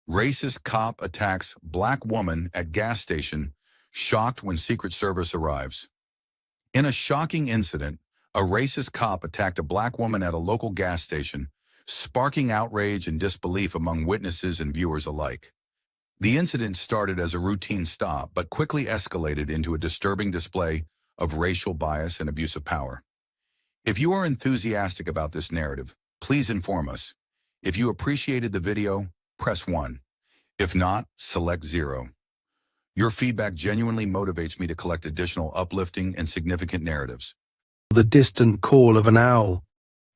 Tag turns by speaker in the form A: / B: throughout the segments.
A: Racist cop attacks black woman at gas station, shocked when Secret Service arrives. In a shocking incident, a racist cop attacked a black woman at a local gas station, sparking outrage and disbelief among witnesses and viewers alike. The incident started as a routine stop, but quickly escalated into a disturbing display of racial bias and abuse of power. If you are enthusiastic about this narrative, please inform us. If you appreciated the video, press 1. If not, select 0. Your feedback genuinely motivates me to collect additional uplifting and significant narratives.
B: The distant call of an owl.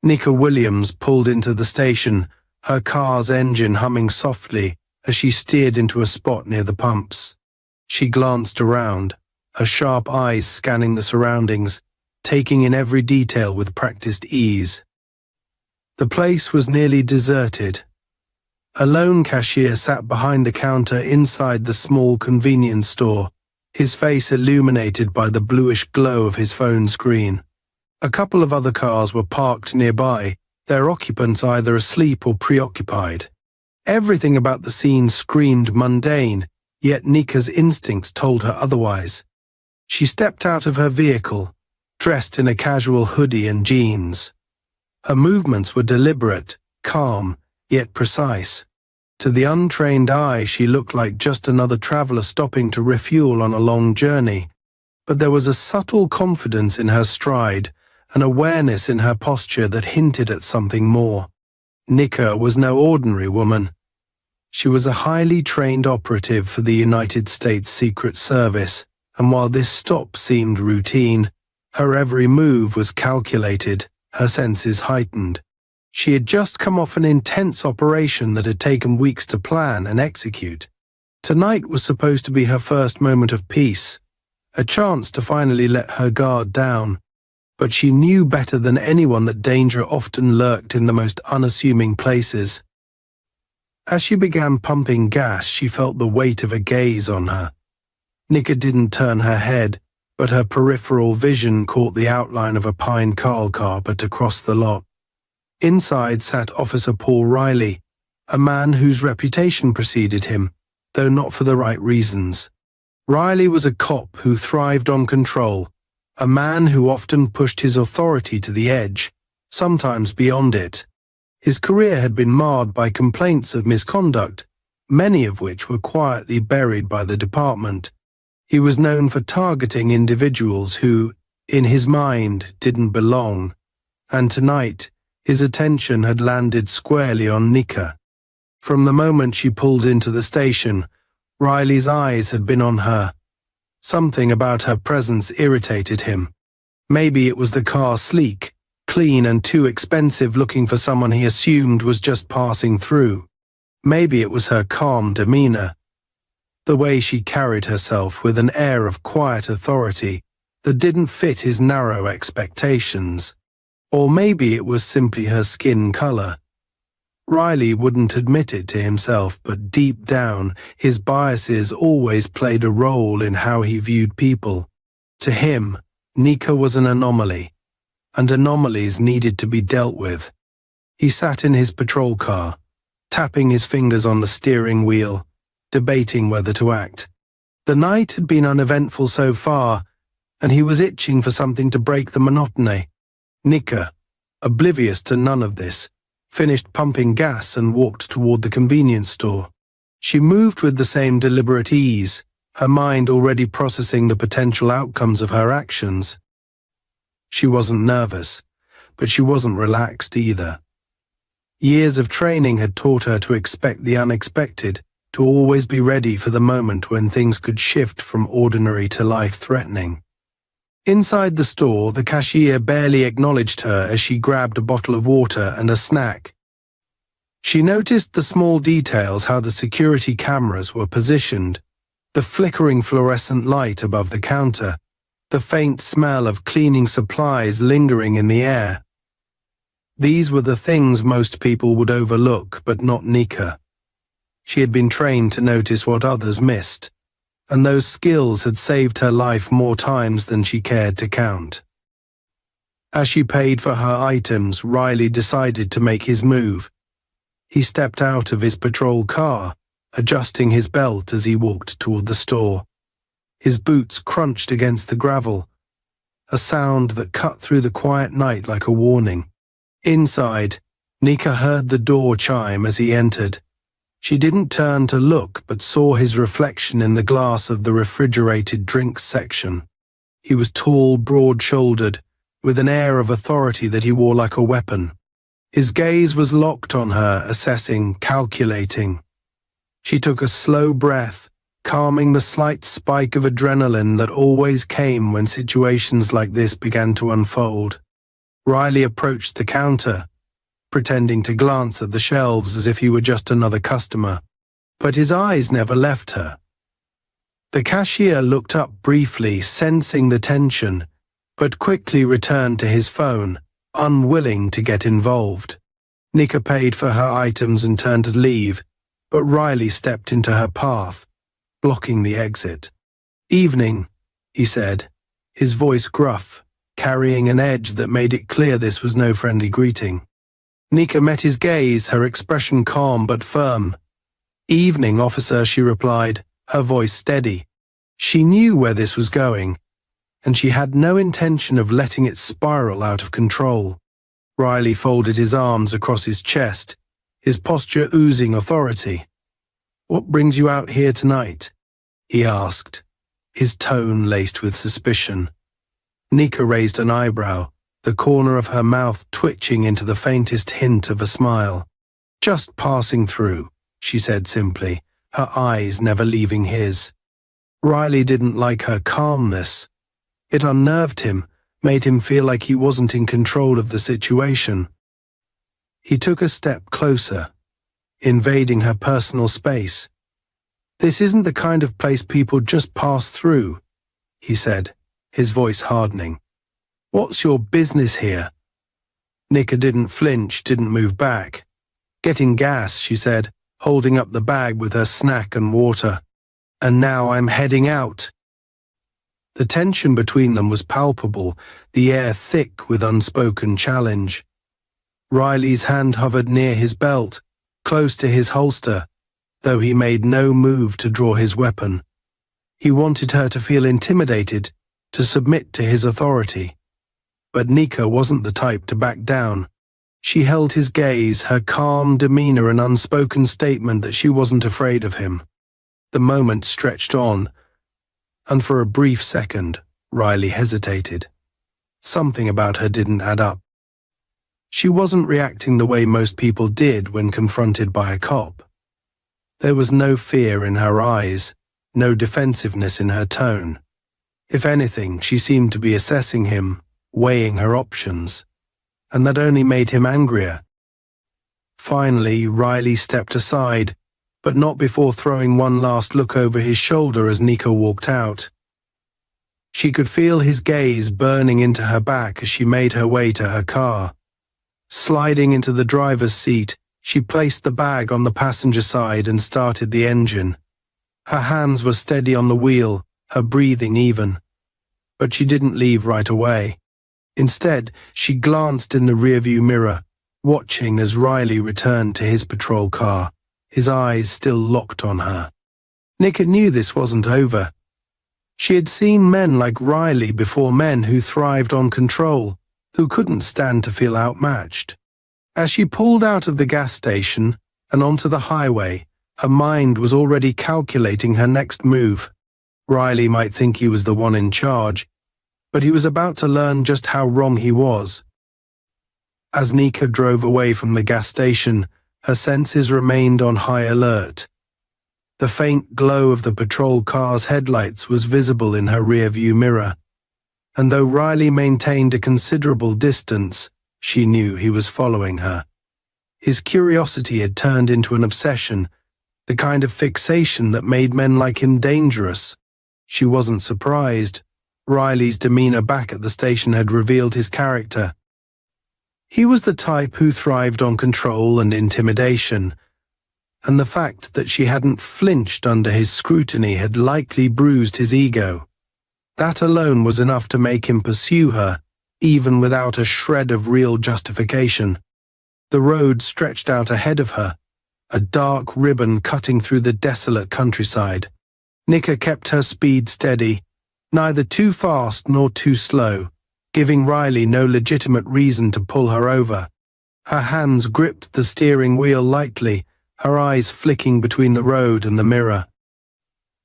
B: Nika Williams pulled into the station, her car's engine humming softly as she steered into a spot near the pumps. She glanced around, her sharp eyes scanning the surroundings, taking in every detail with practiced ease. The place was nearly deserted. A lone cashier sat behind the counter inside the small convenience store, his face illuminated by the bluish glow of his phone screen. A couple of other cars were parked nearby, their occupants either asleep or preoccupied. Everything about the scene screamed mundane, yet Nika's instincts told her otherwise. She stepped out of her vehicle, dressed in a casual hoodie and jeans. Her movements were deliberate, calm, yet precise. To the untrained eye, she looked like just another traveler stopping to refuel on a long journey. But there was a subtle confidence in her stride, an awareness in her posture that hinted at something more. Nika was no ordinary woman. She was a highly trained operative for the United States Secret Service, and while this stop seemed routine, her every move was calculated, her senses heightened. She had just come off an intense operation that had taken weeks to plan and execute. Tonight was supposed to be her first moment of peace, a chance to finally let her guard down. But she knew better than anyone that danger often lurked in the most unassuming places. As she began pumping gas, she felt the weight of a gaze on her. Nika didn't turn her head, but her peripheral vision caught the outline of a pine car carpet across the lot. Inside sat Officer Paul Riley, a man whose reputation preceded him, though not for the right reasons. Riley was a cop who thrived on control, a man who often pushed his authority to the edge, sometimes beyond it. His career had been marred by complaints of misconduct, many of which were quietly buried by the department. He was known for targeting individuals who, in his mind, didn't belong, and tonight, his attention had landed squarely on Nika. From the moment she pulled into the station, Riley's eyes had been on her. Something about her presence irritated him. Maybe it was the car, sleek, clean and too expensive, looking for someone he assumed was just passing through. Maybe it was her calm demeanor, the way she carried herself with an air of quiet authority that didn't fit his narrow expectations. Or maybe it was simply her skin color. Riley wouldn't admit it to himself, but deep down, his biases always played a role in how he viewed people. To him, Nika was an anomaly, and anomalies needed to be dealt with. He sat in his patrol car, tapping his fingers on the steering wheel, debating whether to act. The night had been uneventful so far, and he was itching for something to break the monotony. Nika, oblivious to none of this, finished pumping gas and walked toward the convenience store. She moved with the same deliberate ease, her mind already processing the potential outcomes of her actions. She wasn't nervous, but she wasn't relaxed either. Years of training had taught her to expect the unexpected, to always be ready for the moment when things could shift from ordinary to life-threatening. Inside the store, the cashier barely acknowledged her as she grabbed a bottle of water and a snack. She noticed the small details, how the security cameras were positioned, the flickering fluorescent light above the counter, the faint smell of cleaning supplies lingering in the air. These were the things most people would overlook, but not Nika. She had been trained to notice what others missed, and those skills had saved her life more times than she cared to count. As she paid for her items, Riley decided to make his move. He stepped out of his patrol car, adjusting his belt as he walked toward the store. His boots crunched against the gravel, a sound that cut through the quiet night like a warning. Inside, Nika heard the door chime as he entered. She didn't turn to look but saw his reflection in the glass of the refrigerated drinks section. He was tall, broad-shouldered, with an air of authority that he wore like a weapon. His gaze was locked on her, assessing, calculating. She took a slow breath, calming the slight spike of adrenaline that always came when situations like this began to unfold. Riley approached the counter, pretending to glance at the shelves as if he were just another customer, but his eyes never left her. The cashier looked up briefly, sensing the tension, but quickly returned to his phone, unwilling to get involved. Nika paid for her items and turned to leave, but Riley stepped into her path, blocking the exit. "Evening," he said, his voice gruff, carrying an edge that made it clear this was no friendly greeting. Nika met his gaze, her expression calm but firm. "Evening, officer," she replied, her voice steady. She knew where this was going, and she had no intention of letting it spiral out of control. Riley folded his arms across his chest, his posture oozing authority. "What brings you out here tonight?" he asked, his tone laced with suspicion. Nika raised an eyebrow, the corner of her mouth twitching into the faintest hint of a smile. "Just passing through," she said simply, her eyes never leaving his. Riley didn't like her calmness. It unnerved him, made him feel like he wasn't in control of the situation. He took a step closer, invading her personal space. "This isn't the kind of place people just pass through," he said, his voice hardening. "What's your business here?" Nika didn't flinch, didn't move back. "Getting gas," she said, holding up the bag with her snack and water. "And now I'm heading out." The tension between them was palpable, the air thick with unspoken challenge. Riley's hand hovered near his belt, close to his holster, though he made no move to draw his weapon. He wanted her to feel intimidated, to submit to his authority. But Nika wasn't the type to back down. She held his gaze, her calm demeanor an unspoken statement that she wasn't afraid of him. The moment stretched on, and for a brief second, Riley hesitated. Something about her didn't add up. She wasn't reacting the way most people did when confronted by a cop. There was no fear in her eyes, no defensiveness in her tone. If anything, she seemed to be assessing him, weighing her options, and that only made him angrier. Finally, Riley stepped aside, but not before throwing one last look over his shoulder as Nika walked out. She could feel his gaze burning into her back as she made her way to her car. Sliding into the driver's seat, she placed the bag on the passenger side and started the engine. Her hands were steady on the wheel, her breathing even. But she didn't leave right away. Instead, she glanced in the rearview mirror, watching as Riley returned to his patrol car, his eyes still locked on her. Nika knew this wasn't over. She had seen men like Riley before, men who thrived on control, who couldn't stand to feel outmatched. As she pulled out of the gas station and onto the highway, her mind was already calculating her next move. Riley might think he was the one in charge, but he was about to learn just how wrong he was. As Nika drove away from the gas station, her senses remained on high alert. The faint glow of the patrol car's headlights was visible in her rearview mirror, and though Riley maintained a considerable distance, she knew he was following her. His curiosity had turned into an obsession, the kind of fixation that made men like him dangerous. She wasn't surprised. Riley's demeanor back at the station had revealed his character. He was the type who thrived on control and intimidation, and the fact that she hadn't flinched under his scrutiny had likely bruised his ego. That alone was enough to make him pursue her, even without a shred of real justification. The road stretched out ahead of her, a dark ribbon cutting through the desolate countryside. Nika kept her speed steady, neither too fast nor too slow, giving Riley no legitimate reason to pull her over. Her hands gripped the steering wheel lightly, her eyes flicking between the road and the mirror.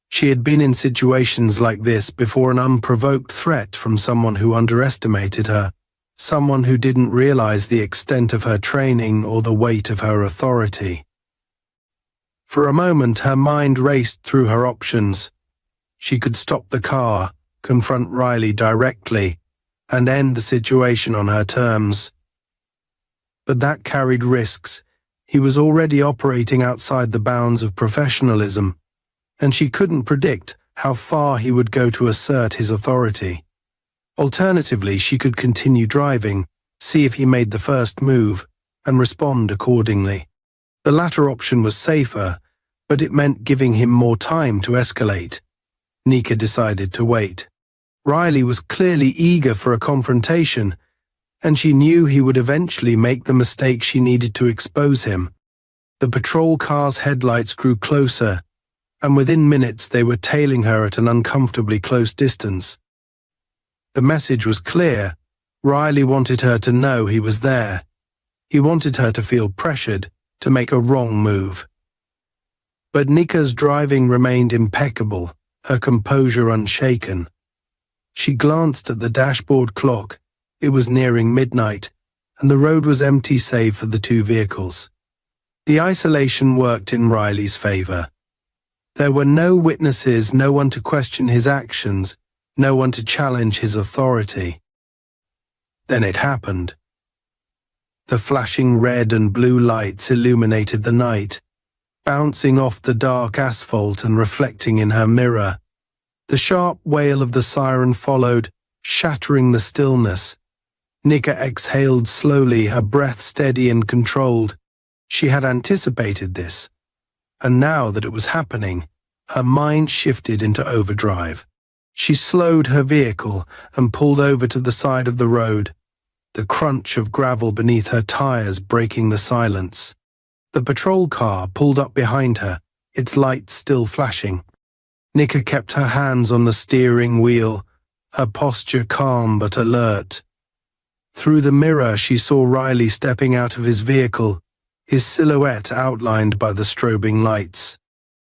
B: She had been in situations like this before, an unprovoked threat from someone who underestimated her, someone who didn't realize the extent of her training or the weight of her authority. For a moment, her mind raced through her options. She could stop the car, confront Riley directly, and end the situation on her terms. But that carried risks. He was already operating outside the bounds of professionalism, and she couldn't predict how far he would go to assert his authority. Alternatively, she could continue driving, see if he made the first move, and respond accordingly. The latter option was safer, but it meant giving him more time to escalate. Nika decided to wait. Riley was clearly eager for a confrontation, and she knew he would eventually make the mistake she needed to expose him. The patrol car's headlights grew closer, and within minutes they were tailing her at an uncomfortably close distance. The message was clear. Riley wanted her to know he was there. He wanted her to feel pressured to make a wrong move. But Nika's driving remained impeccable, her composure unshaken. She glanced at the dashboard clock. It was nearing midnight, and the road was empty save for the two vehicles. The isolation worked in Riley's favor. There were no witnesses, no one to question his actions, no one to challenge his authority. Then it happened. The flashing red and blue lights illuminated the night, bouncing off the dark asphalt and reflecting in her mirror. The sharp wail of the siren followed, shattering the stillness. Nika exhaled slowly, her breath steady and controlled. She had anticipated this, and now that it was happening, her mind shifted into overdrive. She slowed her vehicle and pulled over to the side of the road, the crunch of gravel beneath her tires breaking the silence. The patrol car pulled up behind her, its lights still flashing. Nika kept her hands on the steering wheel, her posture calm but alert. Through the mirror, she saw Riley stepping out of his vehicle, his silhouette outlined by the strobing lights.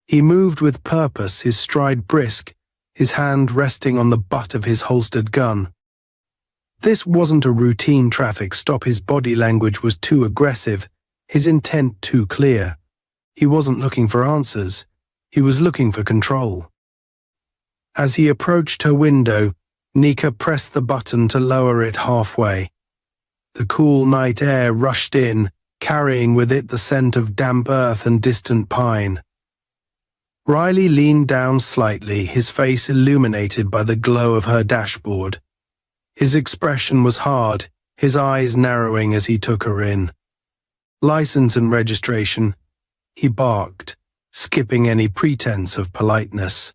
B: He moved with purpose, his stride brisk, his hand resting on the butt of his holstered gun. This wasn't a routine traffic stop. His body language was too aggressive, his intent too clear. He wasn't looking for answers. He was looking for control. As he approached her window, Nika pressed the button to lower it halfway. The cool night air rushed in, carrying with it the scent of damp earth and distant pine. Riley leaned down slightly, his face illuminated by the glow of her dashboard. His expression was hard, his eyes narrowing as he took her in. "License and registration," he barked, skipping any pretense of politeness.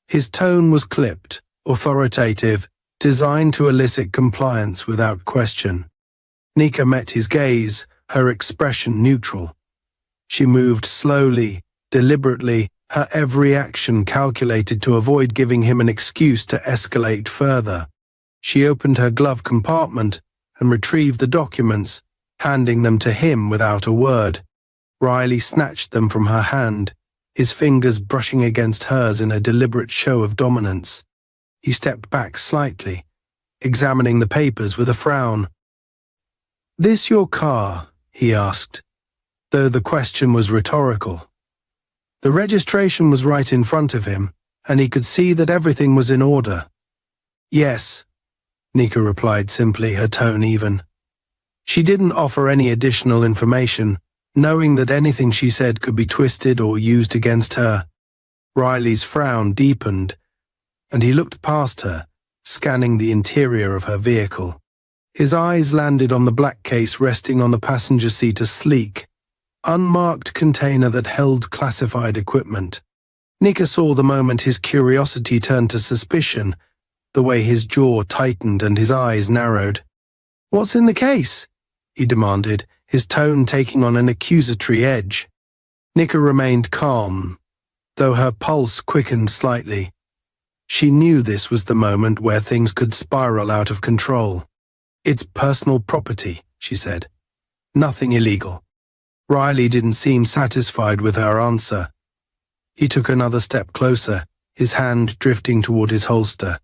B: His tone was clipped, authoritative, designed to elicit compliance without question. Nika met his gaze, her expression neutral. She moved slowly, deliberately, her every action calculated to avoid giving him an excuse to escalate further. She opened her glove compartment and retrieved the documents, handing them to him without a word. Riley snatched them from her hand, his fingers brushing against hers in a deliberate show of dominance. He stepped back slightly, examining the papers with a frown. "This your car?" he asked, though the question was rhetorical. The registration was right in front of him, and he could see that everything was in order. "Yes," Nika replied simply, her tone even. She didn't offer any additional information, knowing that anything she said could be twisted or used against her. Riley's frown deepened, and he looked past her, scanning the interior of her vehicle. His eyes landed on the black case resting on the passenger seat, a sleek, unmarked container that held classified equipment. Nika saw the moment his curiosity turned to suspicion, the way his jaw tightened and his eyes narrowed. "What's in the case?" he demanded, his tone taking on an accusatory edge. Nika remained calm, though her pulse quickened slightly. She knew this was the moment where things could spiral out of control. "It's personal property," she said. "Nothing illegal." Riley didn't seem satisfied with her answer. He took another step closer, his hand drifting toward his holster.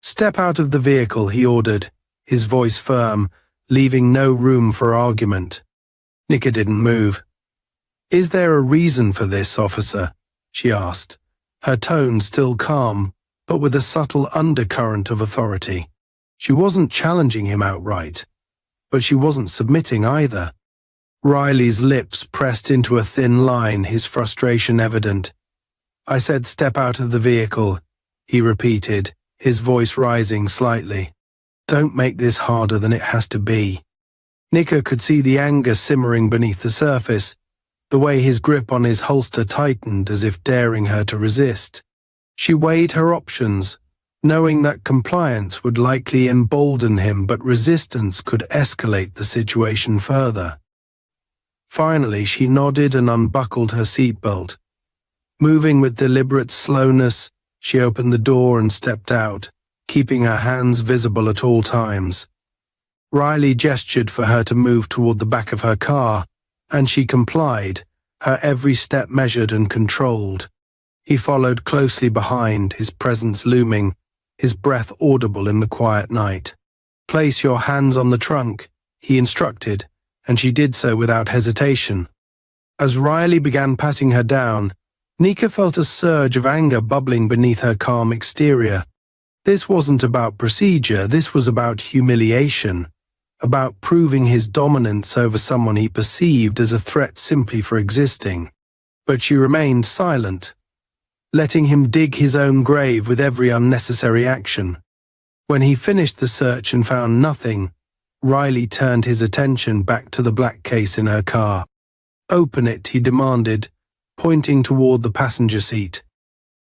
B: "Step out of the vehicle," he ordered, his voice firm, leaving no room for argument. Nika didn't move. "Is there a reason for this, officer?" she asked, her tone still calm, but with a subtle undercurrent of authority. She wasn't challenging him outright, but she wasn't submitting either. Riley's lips pressed into a thin line, his frustration evident. "I said step out of the vehicle," he repeated, his voice rising slightly. "Don't make this harder than it has to be." Nika could see the anger simmering beneath the surface, the way his grip on his holster tightened as if daring her to resist. She weighed her options, knowing that compliance would likely embolden him, but resistance could escalate the situation further. Finally, she nodded and unbuckled her seatbelt. Moving with deliberate slowness, she opened the door and stepped out, keeping her hands visible at all times. Riley gestured for her to move toward the back of her car, and she complied, her every step measured and controlled. He followed closely behind, his presence looming, his breath audible in the quiet night. "Place your hands on the trunk," he instructed, and she did so without hesitation. As Riley began patting her down, Nika felt a surge of anger bubbling beneath her calm exterior. This wasn't about procedure, this was about humiliation, about proving his dominance over someone he perceived as a threat simply for existing. But she remained silent, letting him dig his own grave with every unnecessary action. When he finished the search and found nothing, Riley turned his attention back to the black case in her car. "Open it," he demanded, pointing toward the passenger seat.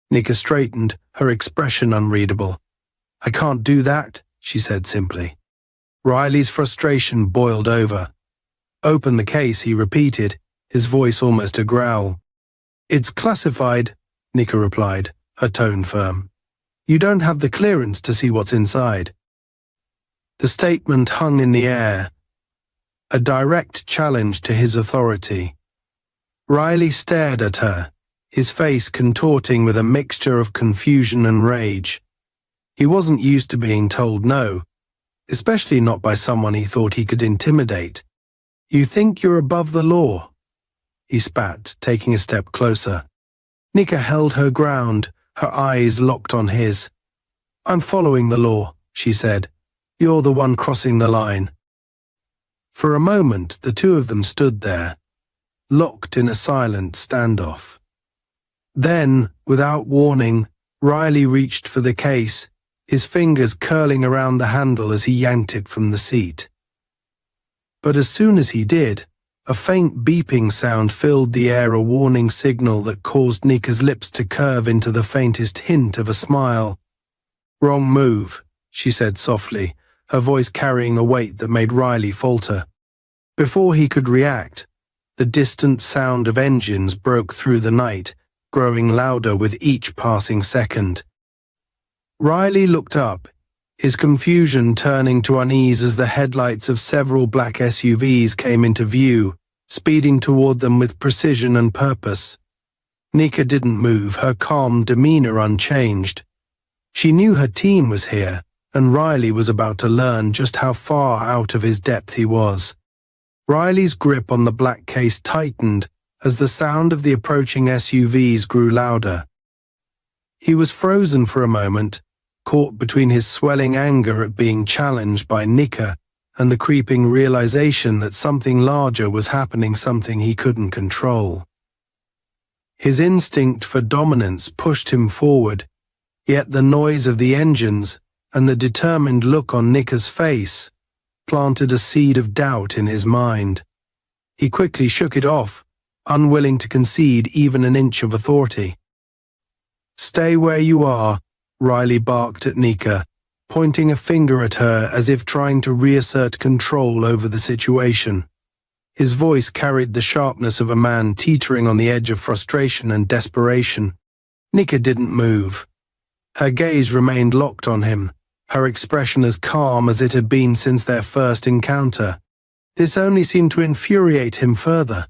B: Nika straightened, her expression unreadable. "I can't do that," she said simply. Riley's frustration boiled over. "Open the case," he repeated, his voice almost a growl. "It's classified," Nika replied, her tone firm. "You don't have the clearance to see what's inside." The statement hung in the air, a direct challenge to his authority. Riley stared at her, his face contorting with a mixture of confusion and rage. He wasn't used to being told no, especially not by someone he thought he could intimidate. "You think you're above the law?" he spat, taking a step closer. Nika held her ground, her eyes locked on his. "I'm following the law," she said. "You're the one crossing the line." For a moment, the two of them stood there, locked in a silent standoff. Then, without warning, Riley reached for the case, his fingers curling around the handle as he yanked it from the seat. But as soon as he did, a faint beeping sound filled the air, a warning signal that caused Nika's lips to curve into the faintest hint of a smile. "Wrong move," she said softly, her voice carrying a weight that made Riley falter. Before he could react, the distant sound of engines broke through the night, growing louder with each passing second. Riley looked up, his confusion turning to unease as the headlights of several black SUVs came into view, speeding toward them with precision and purpose. Nika didn't move, her calm demeanor unchanged. She knew her team was here, and Riley was about to learn just how far out of his depth he was. Riley's grip on the black case tightened as the sound of the approaching SUVs grew louder. He was frozen for a moment, caught between his swelling anger at being challenged by Nika and the creeping realization that something larger was happening, something he couldn't control. His instinct for dominance pushed him forward, yet the noise of the engines and the determined look on Nika's face planted a seed of doubt in his mind. He quickly shook it off, unwilling to concede even an inch of authority. "Stay where you are," Riley barked at Nika, pointing a finger at her as if trying to reassert control over the situation. His voice carried the sharpness of a man teetering on the edge of frustration and desperation. Nika didn't move. Her gaze remained locked on him, her expression as calm as it had been since their first encounter. This only seemed to infuriate him further.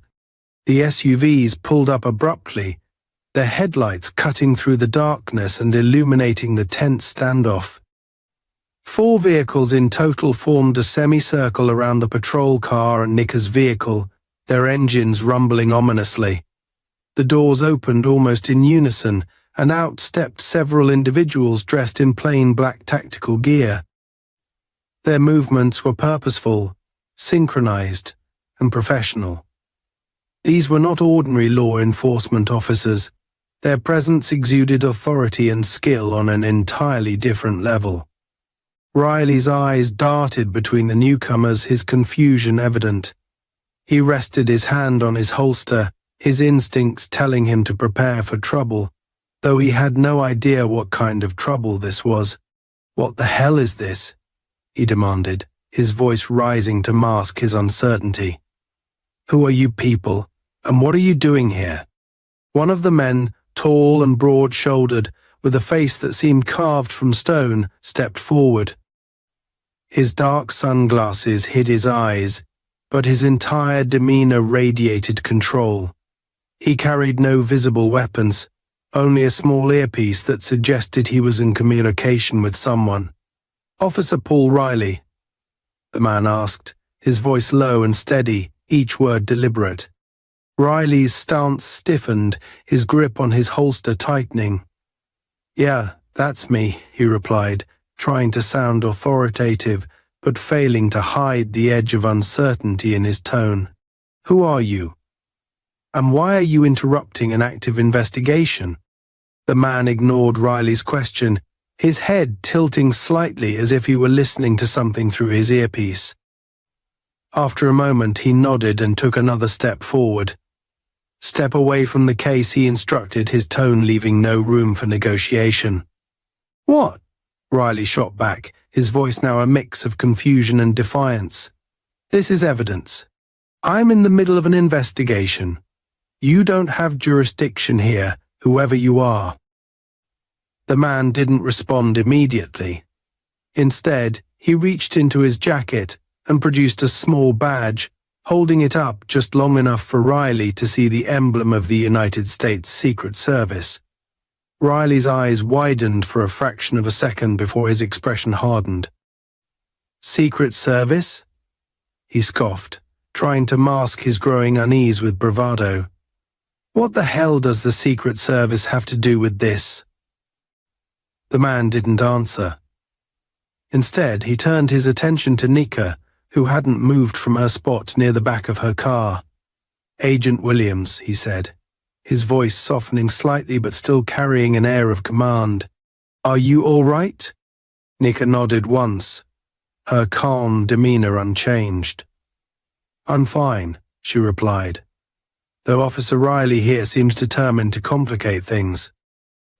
B: The SUVs pulled up abruptly, their headlights cutting through the darkness and illuminating the tense standoff. 4 vehicles in total formed a semicircle around the patrol car and Nika's vehicle, their engines rumbling ominously. The doors opened almost in unison, and out stepped several individuals dressed in plain black tactical gear. Their movements were purposeful, synchronized, and professional. These were not ordinary law enforcement officers. Their presence exuded authority and skill on an entirely different level. Riley's eyes darted between the newcomers, his confusion evident. He rested his hand on his holster, his instincts telling him to prepare for trouble, though he had no idea what kind of trouble this was. "What the hell is this?" he demanded, his voice rising to mask his uncertainty. "Who are you people, and what are you doing here?" One of the men, tall and broad-shouldered, with a face that seemed carved from stone, stepped forward. His dark sunglasses hid his eyes, but his entire demeanor radiated control. He carried no visible weapons, only a small earpiece that suggested he was in communication with someone. "Officer Paul Riley," the man asked, his voice low and steady, each word deliberate. Riley's stance stiffened, his grip on his holster tightening. "Yeah, that's me," he replied, trying to sound authoritative, but failing to hide the edge of uncertainty in his tone. "Who are you? And why are you interrupting an active investigation?" The man ignored Riley's question, his head tilting slightly as if he were listening to something through his earpiece. After a moment, he nodded and took another step forward. "Step away from the case," he instructed, his tone leaving no room for negotiation. "What?" Riley shot back, his voice now a mix of confusion and defiance. "This is evidence. I'm in the middle of an investigation. You don't have jurisdiction here, whoever you are." The man didn't respond immediately. Instead, he reached into his jacket and produced a small badge, holding it up just long enough for Riley to see the emblem of the United States Secret Service. Riley's eyes widened for a fraction of a second before his expression hardened. "Secret Service?" he scoffed, trying to mask his growing unease with bravado. "What the hell does the Secret Service have to do with this?" The man didn't answer. Instead, he turned his attention to Nika, who hadn't moved from her spot near the back of her car. "Agent Williams," he said, his voice softening slightly but still carrying an air of command. "Are you all right?" Nika nodded once, her calm demeanor unchanged. "I'm fine," she replied, though Officer Riley here seems determined to complicate things.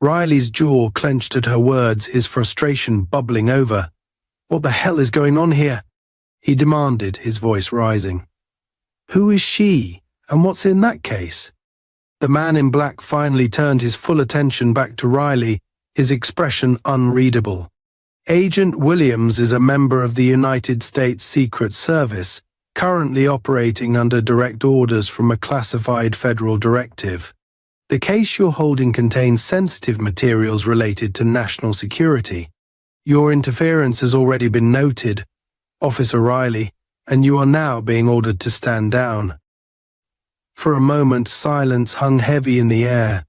B: Riley's jaw clenched at her words, his frustration bubbling over. "What the hell is going on here?" he demanded, his voice rising. "Who is she, and what's in that case?" The man in black finally turned his full attention back to Riley, his expression unreadable. "Agent Williams is a member of the United States Secret Service, currently operating under direct orders from a classified federal directive. The case you're holding contains sensitive materials related to national security. Your interference has already been noted, Officer Riley, and you are now being ordered to stand down." For a moment, silence hung heavy in the air.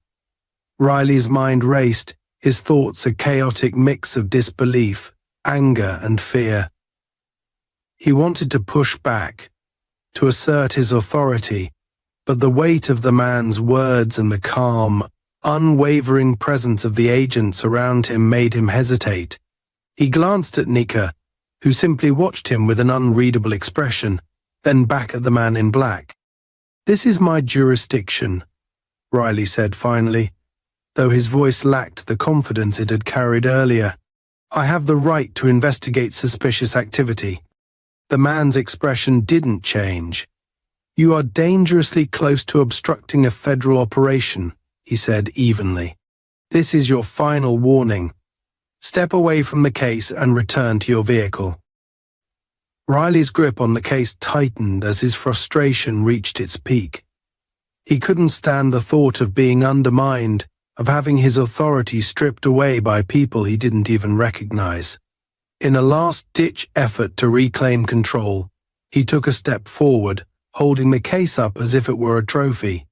B: Riley's mind raced, his thoughts a chaotic mix of disbelief, anger, and fear. He wanted to push back, to assert his authority, but the weight of the man's words and the calm, unwavering presence of the agents around him made him hesitate. He glanced at Nika, who simply watched him with an unreadable expression, then back at the man in black. "This is my jurisdiction," Riley said finally, though his voice lacked the confidence it had carried earlier. "I have the right to investigate suspicious activity." The man's expression didn't change. "You are dangerously close to obstructing a federal operation," he said evenly. "This is your final warning. Step away from the case and return to your vehicle." Riley's grip on the case tightened as his frustration reached its peak. He couldn't stand the thought of being undermined, of having his authority stripped away by people he didn't even recognize. In a last-ditch effort to reclaim control, he took a step forward, holding the case up as if it were a trophy.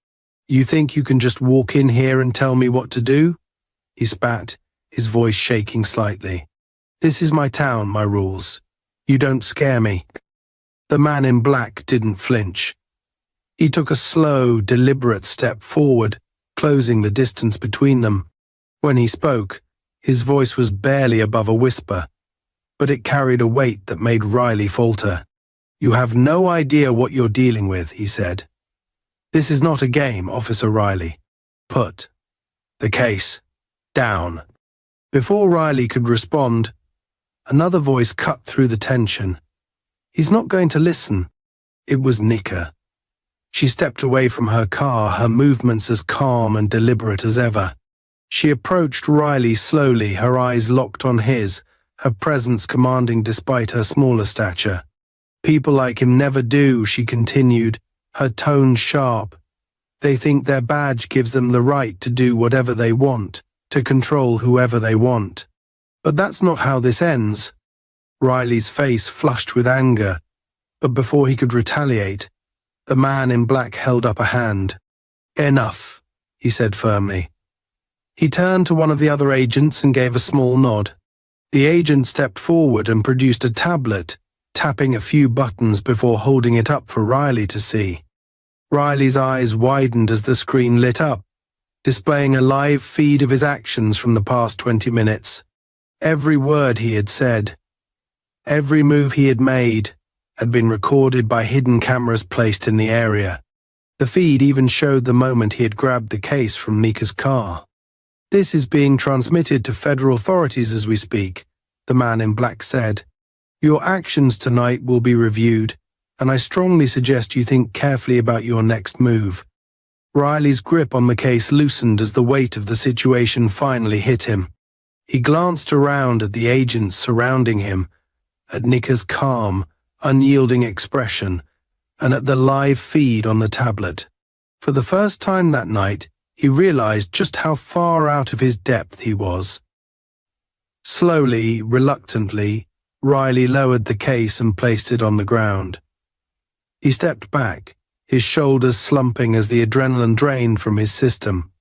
B: "You think you can just walk in here and tell me what to do?" he spat, his voice shaking slightly. "This is my town, my rules. You don't scare me." The man in black didn't flinch. He took a slow, deliberate step forward, closing the distance between them. When he spoke, his voice was barely above a whisper, but it carried a weight that made Riley falter. "You have no idea what you're dealing with," he said. "This is not a game, Officer Riley. Put the case down." Before Riley could respond, another voice cut through the tension. "He's not going to listen." It was Nika. She stepped away from her car, her movements as calm and deliberate as ever. She approached Riley slowly, her eyes locked on his, her presence commanding despite her smaller stature. "People like him never do," she continued, her tone sharp. "They think their badge gives them the right to do whatever they want, to control whoever they want. But that's not how this ends." Riley's face flushed with anger, but before he could retaliate, the man in black held up a hand. "Enough," he said firmly. He turned to one of the other agents and gave a small nod. The agent stepped forward and produced a tablet, tapping a few buttons before holding it up for Riley to see. Riley's eyes widened as the screen lit up, displaying a live feed of his actions from the past 20 minutes. Every word he had said, every move he had made, had been recorded by hidden cameras placed in the area. The feed even showed the moment he had grabbed the case from Nika's car. "This is being transmitted to federal authorities as we speak," the man in black said. "Your actions tonight will be reviewed, and I strongly suggest you think carefully about your next move." Riley's grip on the case loosened as the weight of the situation finally hit him. He glanced around at the agents surrounding him, at Nika's calm, unyielding expression, and at the live feed on the tablet. For the first time that night, he realized just how far out of his depth he was. Slowly, reluctantly, Riley lowered the case and placed it on the ground. He stepped back, his shoulders slumping as the adrenaline drained from his system.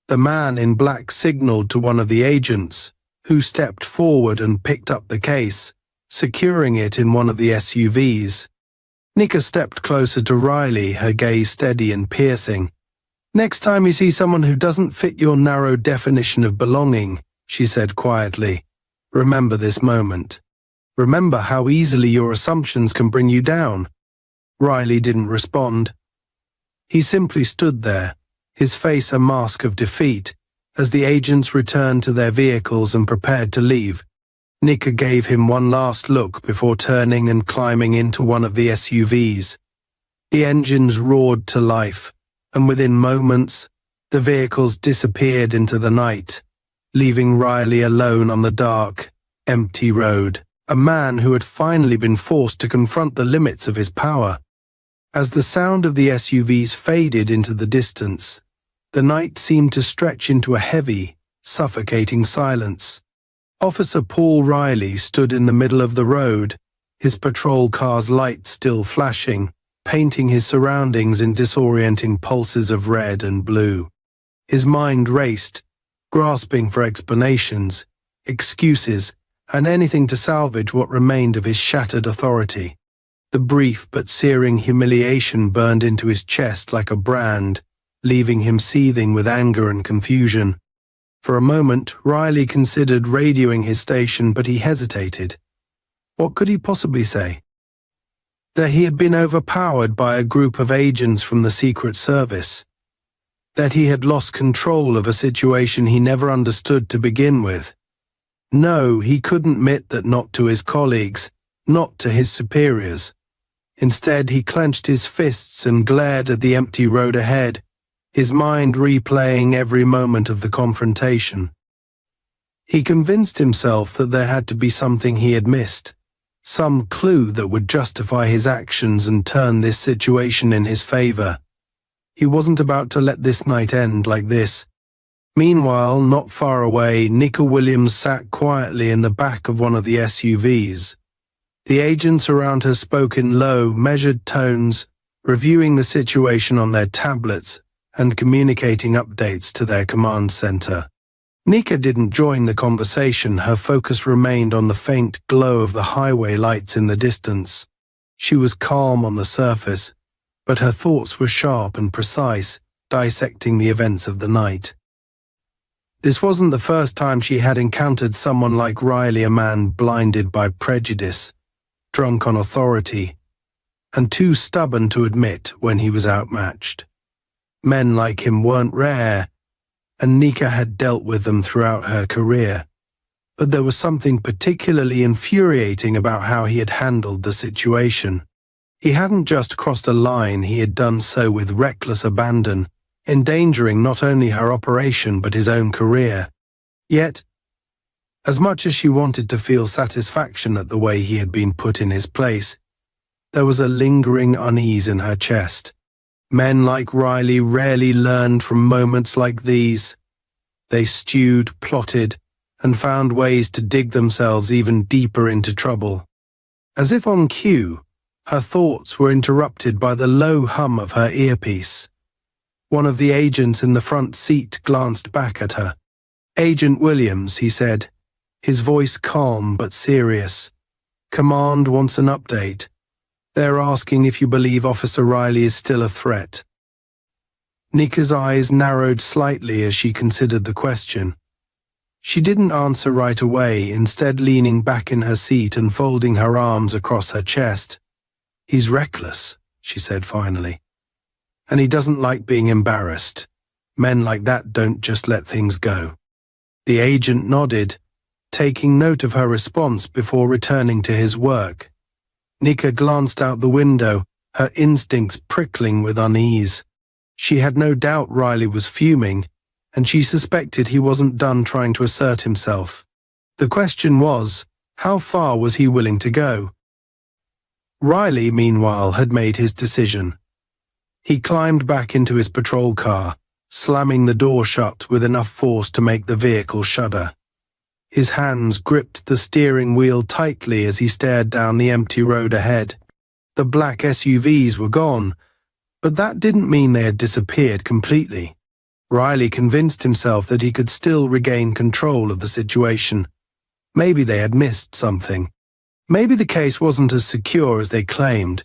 B: The man in black signaled to one of the agents, who stepped forward and picked up the case, securing it in one of the SUVs. Nika stepped closer to Riley, her gaze steady and piercing. "Next time you see someone who doesn't fit your narrow definition of belonging," she said quietly, "remember this moment. Remember how easily your assumptions can bring you down." Riley didn't respond. He simply stood there, his face a mask of defeat, as the agents returned to their vehicles and prepared to leave. Nika gave him one last look before turning and climbing into one of the SUVs. The engines roared to life, and within moments, the vehicles disappeared into the night, leaving Riley alone on the dark, empty road, a man who had finally been forced to confront the limits of his power. As the sound of the SUVs faded into the distance, the night seemed to stretch into a heavy, suffocating silence. Officer Paul Riley stood in the middle of the road, his patrol car's lights still flashing, painting his surroundings in disorienting pulses of red and blue. His mind raced, grasping for explanations, excuses, and anything to salvage what remained of his shattered authority. The brief but searing humiliation burned into his chest like a brand, leaving him seething with anger and confusion. For a moment, Riley considered radioing his station, but he hesitated. What could he possibly say? That he had been overpowered by a group of agents from the Secret Service. That he had lost control of a situation he never understood to begin with. No, he couldn't admit that, not to his colleagues, not to his superiors. Instead, he clenched his fists and glared at the empty road ahead, his mind replaying every moment of the confrontation. He convinced himself that there had to be something he had missed, some clue that would justify his actions and turn this situation in his favor. He wasn't about to let this night end like this. Meanwhile, not far away, Nika Williams sat quietly in the back of one of the SUVs. The agents around her spoke in low, measured tones, reviewing the situation on their tablets and communicating updates to their command center. Nika didn't join the conversation. Her focus remained on the faint glow of the highway lights in the distance. She was calm on the surface, but her thoughts were sharp and precise, dissecting the events of the night. This wasn't the first time she had encountered someone like Riley, a man blinded by prejudice, drunk on authority, and too stubborn to admit when he was outmatched. Men like him weren't rare, and Nika had dealt with them throughout her career. But there was something particularly infuriating about how he had handled the situation. He hadn't just crossed a line, he had done so with reckless abandon, endangering not only her operation but his own career. Yet, as much as she wanted to feel satisfaction at the way he had been put in his place, there was a lingering unease in her chest. Men like Riley rarely learned from moments like these. They stewed, plotted, and found ways to dig themselves even deeper into trouble. As if on cue, her thoughts were interrupted by the low hum of her earpiece. One of the agents in the front seat glanced back at her. "Agent Williams," he said, his voice calm but serious. "Command wants an update. They're asking if you believe Officer Riley is still a threat." Nika's eyes narrowed slightly as she considered the question. She didn't answer right away, instead leaning back in her seat and folding her arms across her chest. "He's reckless," she said finally. "And he doesn't like being embarrassed. Men like that don't just let things go." The agent nodded, taking note of her response before returning to his work. Nika glanced out the window, her instincts prickling with unease. She had no doubt Riley was fuming, and she suspected he wasn't done trying to assert himself. The question was, how far was he willing to go? Riley, meanwhile, had made his decision. He climbed back into his patrol car, slamming the door shut with enough force to make the vehicle shudder. His hands gripped the steering wheel tightly as he stared down the empty road ahead. The black SUVs were gone, but that didn't mean they had disappeared completely. Riley convinced himself that he could still regain control of the situation. Maybe they had missed something. Maybe the case wasn't as secure as they claimed,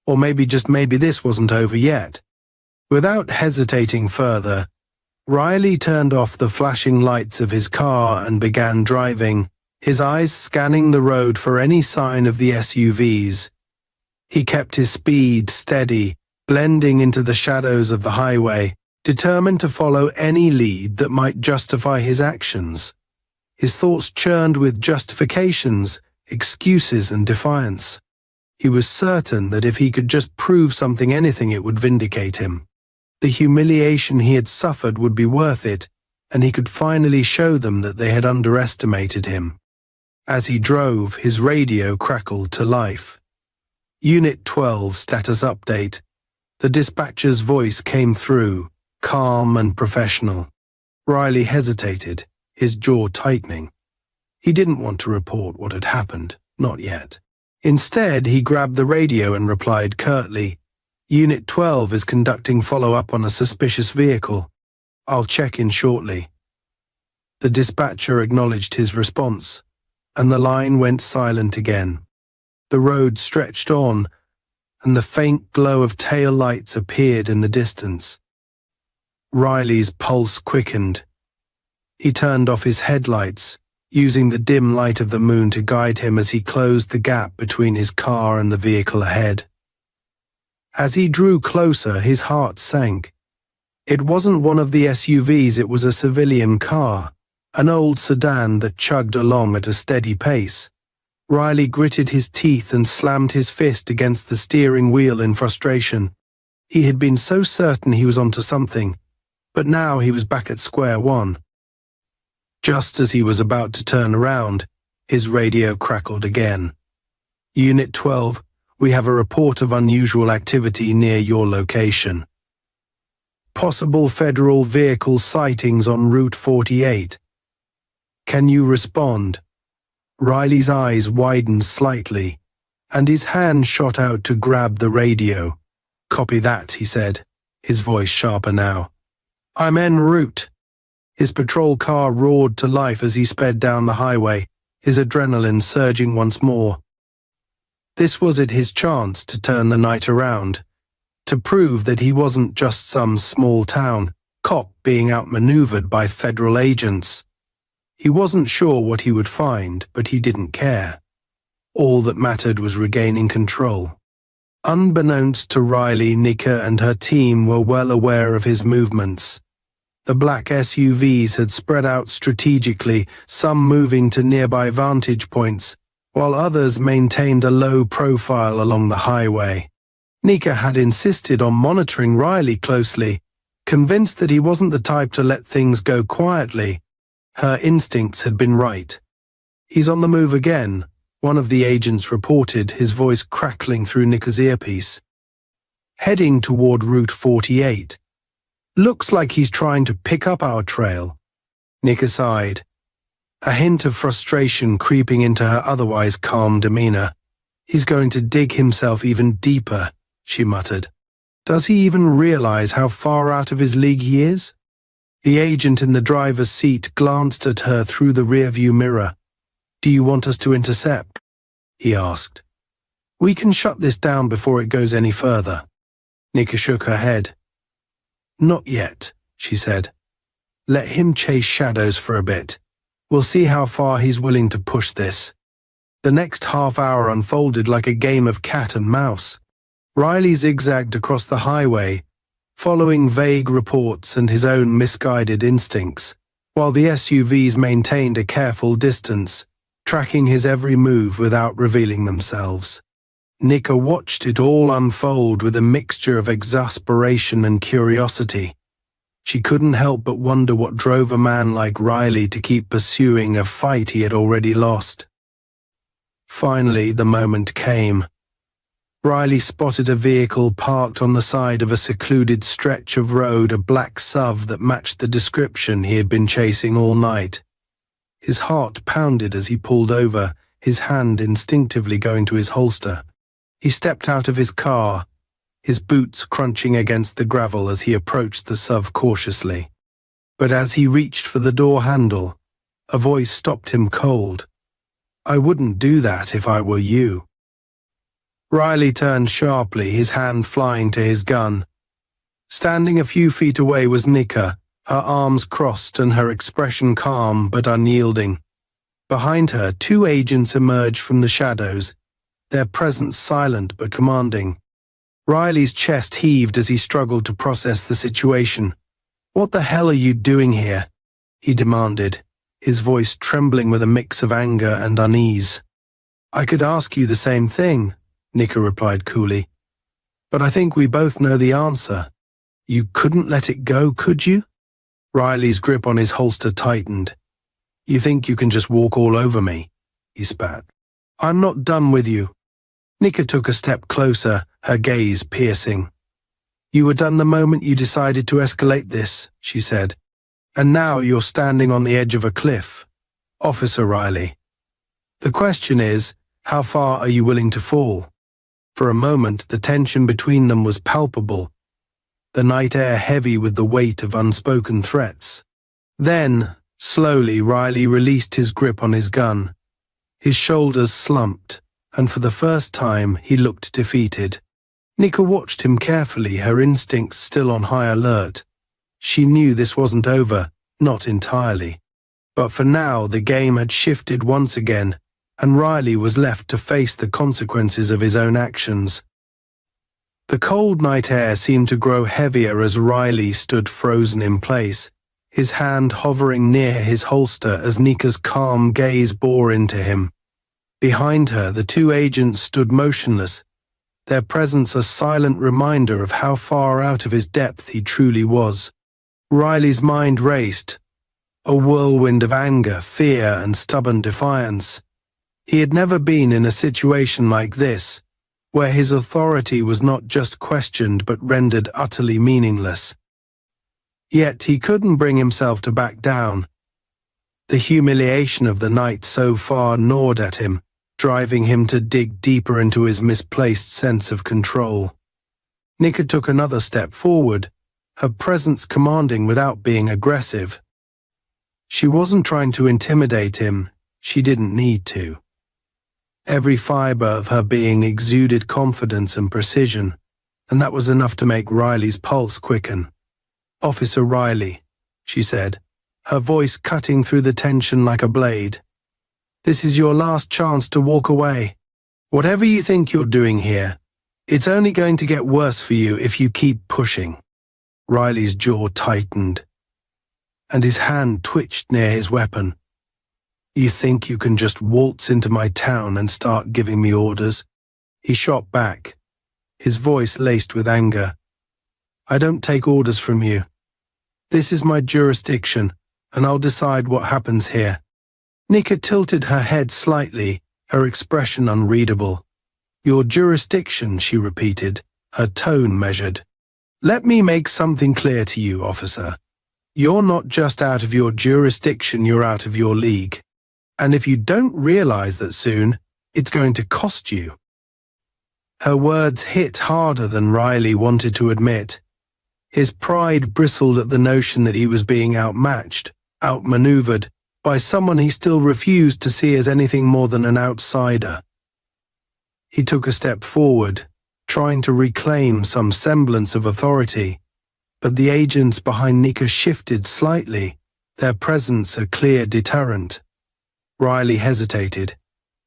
B: or maybe this wasn't over yet. Without hesitating further, Riley turned off the flashing lights of his car and began driving, his eyes scanning the road for any sign of the SUVs. He kept his speed steady, blending into the shadows of the highway, determined to follow any lead that might justify his actions. His thoughts churned with justifications, excuses, and defiance. He was certain that if he could just prove something, anything, it would vindicate him. The humiliation he had suffered would be worth it, and he could finally show them that they had underestimated him. As he drove, his radio crackled to life. "Unit 12 status update." The dispatcher's voice came through, calm and professional. Riley hesitated, his jaw tightening. He didn't want to report what had happened, not yet. Instead, he grabbed the radio and replied curtly, "Unit 12 is conducting follow-up on a suspicious vehicle. I'll check in shortly." The dispatcher acknowledged his response, and the line went silent again. The road stretched on, and the faint glow of tail lights appeared in the distance. Riley's pulse quickened. He turned off his headlights, using the dim light of the moon to guide him as he closed the gap between his car and the vehicle ahead. As he drew closer, his heart sank. It wasn't one of the SUVs, it was a civilian car, an old sedan that chugged along at a steady pace. Riley gritted his teeth and slammed his fist against the steering wheel in frustration. He had been so certain he was onto something, but now he was back at square one. Just as he was about to turn around, his radio crackled again. Unit 12, we have a report of unusual activity near your location. Possible federal vehicle sightings on Route 48. Can you respond? Riley's eyes widened slightly, and his hand shot out to grab the radio. Copy that, he said, his voice sharper now. I'm en route. His patrol car roared to life as he sped down the highway, his adrenaline surging once more. This was it his chance to turn the night around, to prove that he wasn't just some small-town cop being outmaneuvered by federal agents. He wasn't sure what he would find, but he didn't care. All that mattered was regaining control. Unbeknownst to Riley, Nika and her team were well aware of his movements. The black SUVs had spread out strategically, some moving to nearby vantage points, while others maintained a low profile along the highway. Nika had insisted on monitoring Riley closely, convinced that he wasn't the type to let things go quietly. Her instincts had been right. He's on the move again, one of the agents reported, his voice crackling through Nika's earpiece. Heading toward Route 48. Looks like he's trying to pick up our trail. Nika sighed, a hint of frustration creeping into her otherwise calm demeanor. He's going to dig himself even deeper, she muttered. Does he even realize how far out of his league he is? The agent in the driver's seat glanced at her through the rearview mirror. Do you want us to intercept? He asked. We can shut this down before it goes any further. Nika shook her head. Not yet, she said. Let him chase shadows for a bit. We'll see how far he's willing to push this. The next half hour unfolded like a game of cat and mouse. Riley zigzagged across the highway, following vague reports and his own misguided instincts, while the SUVs maintained a careful distance, tracking his every move without revealing themselves. Nika watched it all unfold with a mixture of exasperation and curiosity. She couldn't help but wonder what drove a man like Riley to keep pursuing a fight he had already lost. Finally, the moment came. Riley spotted a vehicle parked on the side of a secluded stretch of road, a black SUV that matched the description he had been chasing all night. His heart pounded as he pulled over, his hand instinctively going to his holster. He stepped out of his car, his boots crunching against the gravel as he approached the SUV cautiously. But as he reached for the door handle, a voice stopped him cold. I wouldn't do that if I were you. Riley turned sharply, his hand flying to his gun. Standing a few feet away was Nika, her arms crossed and her expression calm but unyielding. Behind her, two agents emerged from the shadows, their presence silent but commanding. Riley's chest heaved as he struggled to process the situation. What the hell are you doing here? He demanded, his voice trembling with a mix of anger and unease. I could ask you the same thing, Nika replied coolly. But I think we both know the answer. You couldn't let it go, could you? Riley's grip on his holster tightened. You think you can just walk all over me? He spat. I'm not done with you. Nika took a step closer, her gaze piercing. You were done the moment you decided to escalate this, she said. And now you're standing on the edge of a cliff. Officer Riley. The question is, how far are you willing to fall? For a moment, the tension between them was palpable, the night air heavy with the weight of unspoken threats. Then, slowly, Riley released his grip on his gun. His shoulders slumped, and for the first time, he looked defeated. Nika watched him carefully, her instincts still on high alert. She knew this wasn't over, not entirely. But for now, the game had shifted once again, and Riley was left to face the consequences of his own actions. The cold night air seemed to grow heavier as Riley stood frozen in place, his hand hovering near his holster as Nika's calm gaze bore into him. Behind her, the two agents stood motionless, their presence a silent reminder of how far out of his depth he truly was. Riley's mind raced, a whirlwind of anger, fear, and stubborn defiance. He had never been in a situation like this, where his authority was not just questioned but rendered utterly meaningless. Yet he couldn't bring himself to back down. The humiliation of the night so far gnawed at him, driving him to dig deeper into his misplaced sense of control. Nika took another step forward, her presence commanding without being aggressive. She wasn't trying to intimidate him, she didn't need to. Every fiber of her being exuded confidence and precision, and that was enough to make Riley's pulse quicken. "Officer Riley," she said, her voice cutting through the tension like a blade. "This is your last chance to walk away. Whatever you think you're doing here, it's only going to get worse for you if you keep pushing." Riley's jaw tightened, and his hand twitched near his weapon. "You think you can just waltz into my town and start giving me orders?" He shot back, his voice laced with anger. "I don't take orders from you. This is my jurisdiction, and I'll decide what happens here." Nika tilted her head slightly, her expression unreadable. "Your jurisdiction," she repeated, her tone measured. "Let me make something clear to you, officer. You're not just out of your jurisdiction, you're out of your league. And if you don't realize that soon, it's going to cost you." Her words hit harder than Riley wanted to admit. His pride bristled at the notion that he was being outmatched, outmaneuvered, by someone he still refused to see as anything more than an outsider. He took a step forward, trying to reclaim some semblance of authority, but the agents behind Nika shifted slightly, their presence a clear deterrent. Riley hesitated,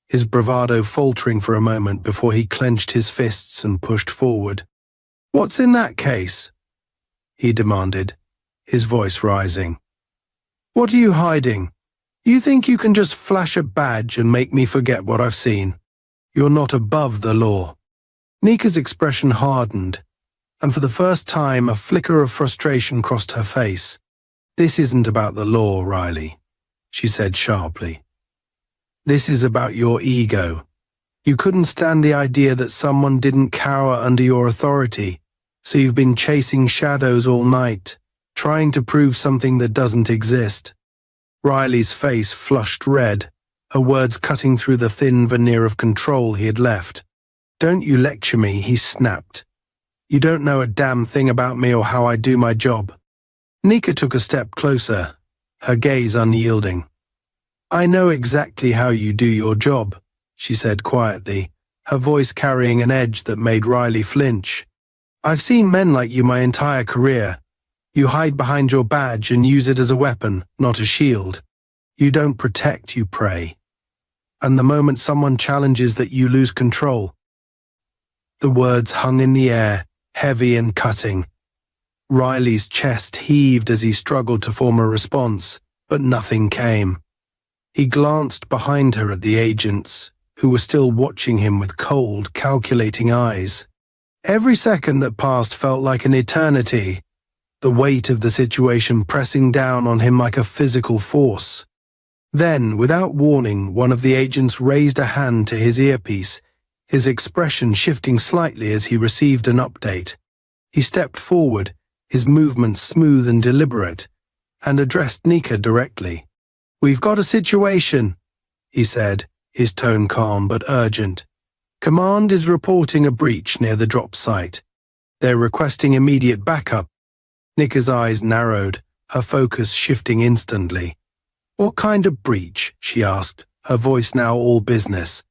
B: his bravado faltering for a moment before he clenched his fists and pushed forward. "What's in that case?" he demanded, his voice rising. "What are you hiding? You think you can just flash a badge and make me forget what I've seen? You're not above the law." Nika's expression hardened, and for the first time a flicker of frustration crossed her face. "This isn't about the law, Riley," she said sharply. "This is about your ego. You couldn't stand the idea that someone didn't cower under your authority, so you've been chasing shadows all night, trying to prove something that doesn't exist." Riley's face flushed red, her words cutting through the thin veneer of control he had left. "Don't you lecture me," he snapped. "You don't know a damn thing about me or how I do my job." Nika took a step closer, her gaze unyielding. "I know exactly how you do your job," she said quietly, her voice carrying an edge that made Riley flinch. "I've seen men like you my entire career. You hide behind your badge and use it as a weapon, not a shield. You don't protect, you prey. And the moment someone challenges that, you lose control." The words hung in the air, heavy and cutting. Riley's chest heaved as he struggled to form a response, but nothing came. He glanced behind her at the agents, who were still watching him with cold, calculating eyes. Every second that passed felt like an eternity, the weight of the situation pressing down on him like a physical force. Then, without warning, one of the agents raised a hand to his earpiece, his expression shifting slightly as he received an update. He stepped forward, his movements smooth and deliberate, and addressed Nika directly. "We've got a situation," he said, his tone calm but urgent. "Command is reporting a breach near the drop site. They're requesting immediate backup." Nika's eyes narrowed, her focus shifting instantly. "What kind of breach?" she asked, her voice now all business.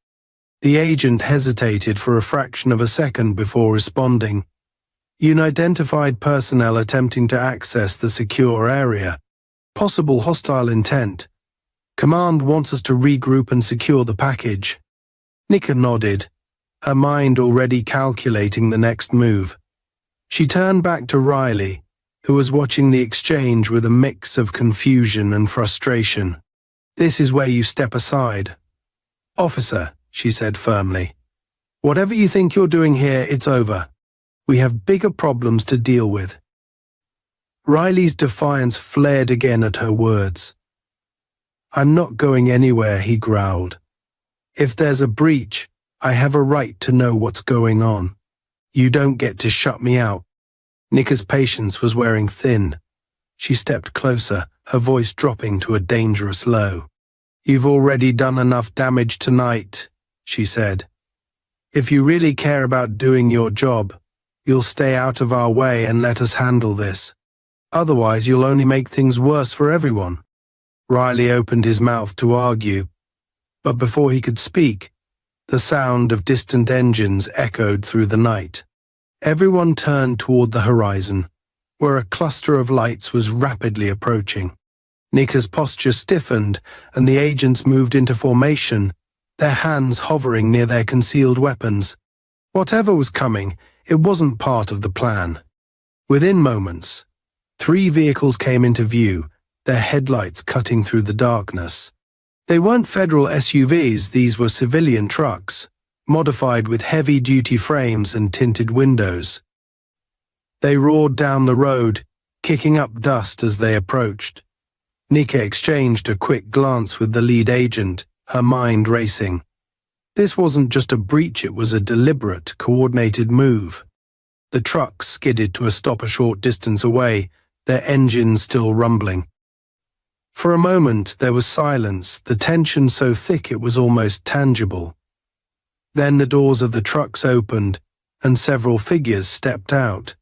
B: The agent hesitated for a fraction of a second before responding. "Unidentified personnel attempting to access the secure area. Possible hostile intent. Command wants us to regroup and secure the package." Nika nodded, her mind already calculating the next move. She turned back to Riley, who was watching the exchange with a mix of confusion and frustration. "This is where you step aside. "Officer," she said firmly, "whatever you think you're doing here, it's over. We have bigger problems to deal with." Riley's defiance flared again at her words. "I'm not going anywhere," he growled. "If there's a breach, I have a right to know what's going on. You don't get to shut me out." Nika's patience was wearing thin. She stepped closer, her voice dropping to a dangerous low. "You've already done enough damage tonight," she said. "If you really care about doing your job, you'll stay out of our way and let us handle this. Otherwise, you'll only make things worse for everyone." Riley opened his mouth to argue, but before he could speak, the sound of distant engines echoed through the night. Everyone turned toward the horizon, where a cluster of lights was rapidly approaching. Nika's posture stiffened, and the agents moved into formation, their hands hovering near their concealed weapons. Whatever was coming, it wasn't part of the plan. Within moments, 3 vehicles came into view, their headlights cutting through the darkness. They weren't federal SUVs, these were civilian trucks, modified with heavy-duty frames and tinted windows. They roared down the road, kicking up dust as they approached. Nika exchanged a quick glance with the lead agent, her mind racing. This wasn't just a breach, it was a deliberate, coordinated move. The trucks skidded to a stop a short distance away, their engines still rumbling. For a moment there was silence, the tension so thick it was almost tangible. Then the doors of the trucks opened, and several figures stepped out.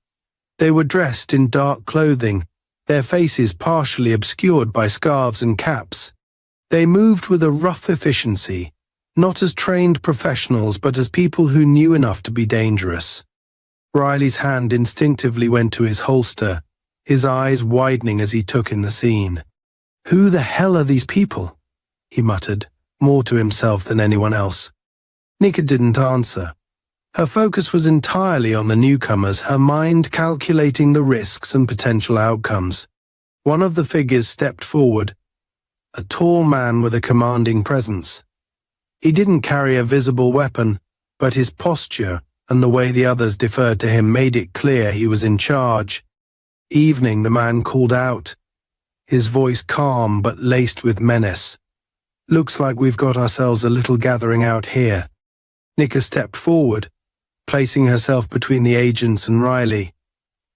B: They were dressed in dark clothing, their faces partially obscured by scarves and caps. They moved with a rough efficiency, not as trained professionals but as people who knew enough to be dangerous. Riley's hand instinctively went to his holster, his eyes widening as he took in the scene. "Who the hell are these people?" he muttered, more to himself than anyone else. Nika didn't answer. Her focus was entirely on the newcomers, her mind calculating the risks and potential outcomes. One of the figures stepped forward, a tall man with a commanding presence. He didn't carry a visible weapon, but his posture and the way the others deferred to him made it clear he was in charge. "Evening," the man called out, his voice calm but laced with menace. "Looks like we've got ourselves a little gathering out here." Nika stepped forward, placing herself between the agents and Riley.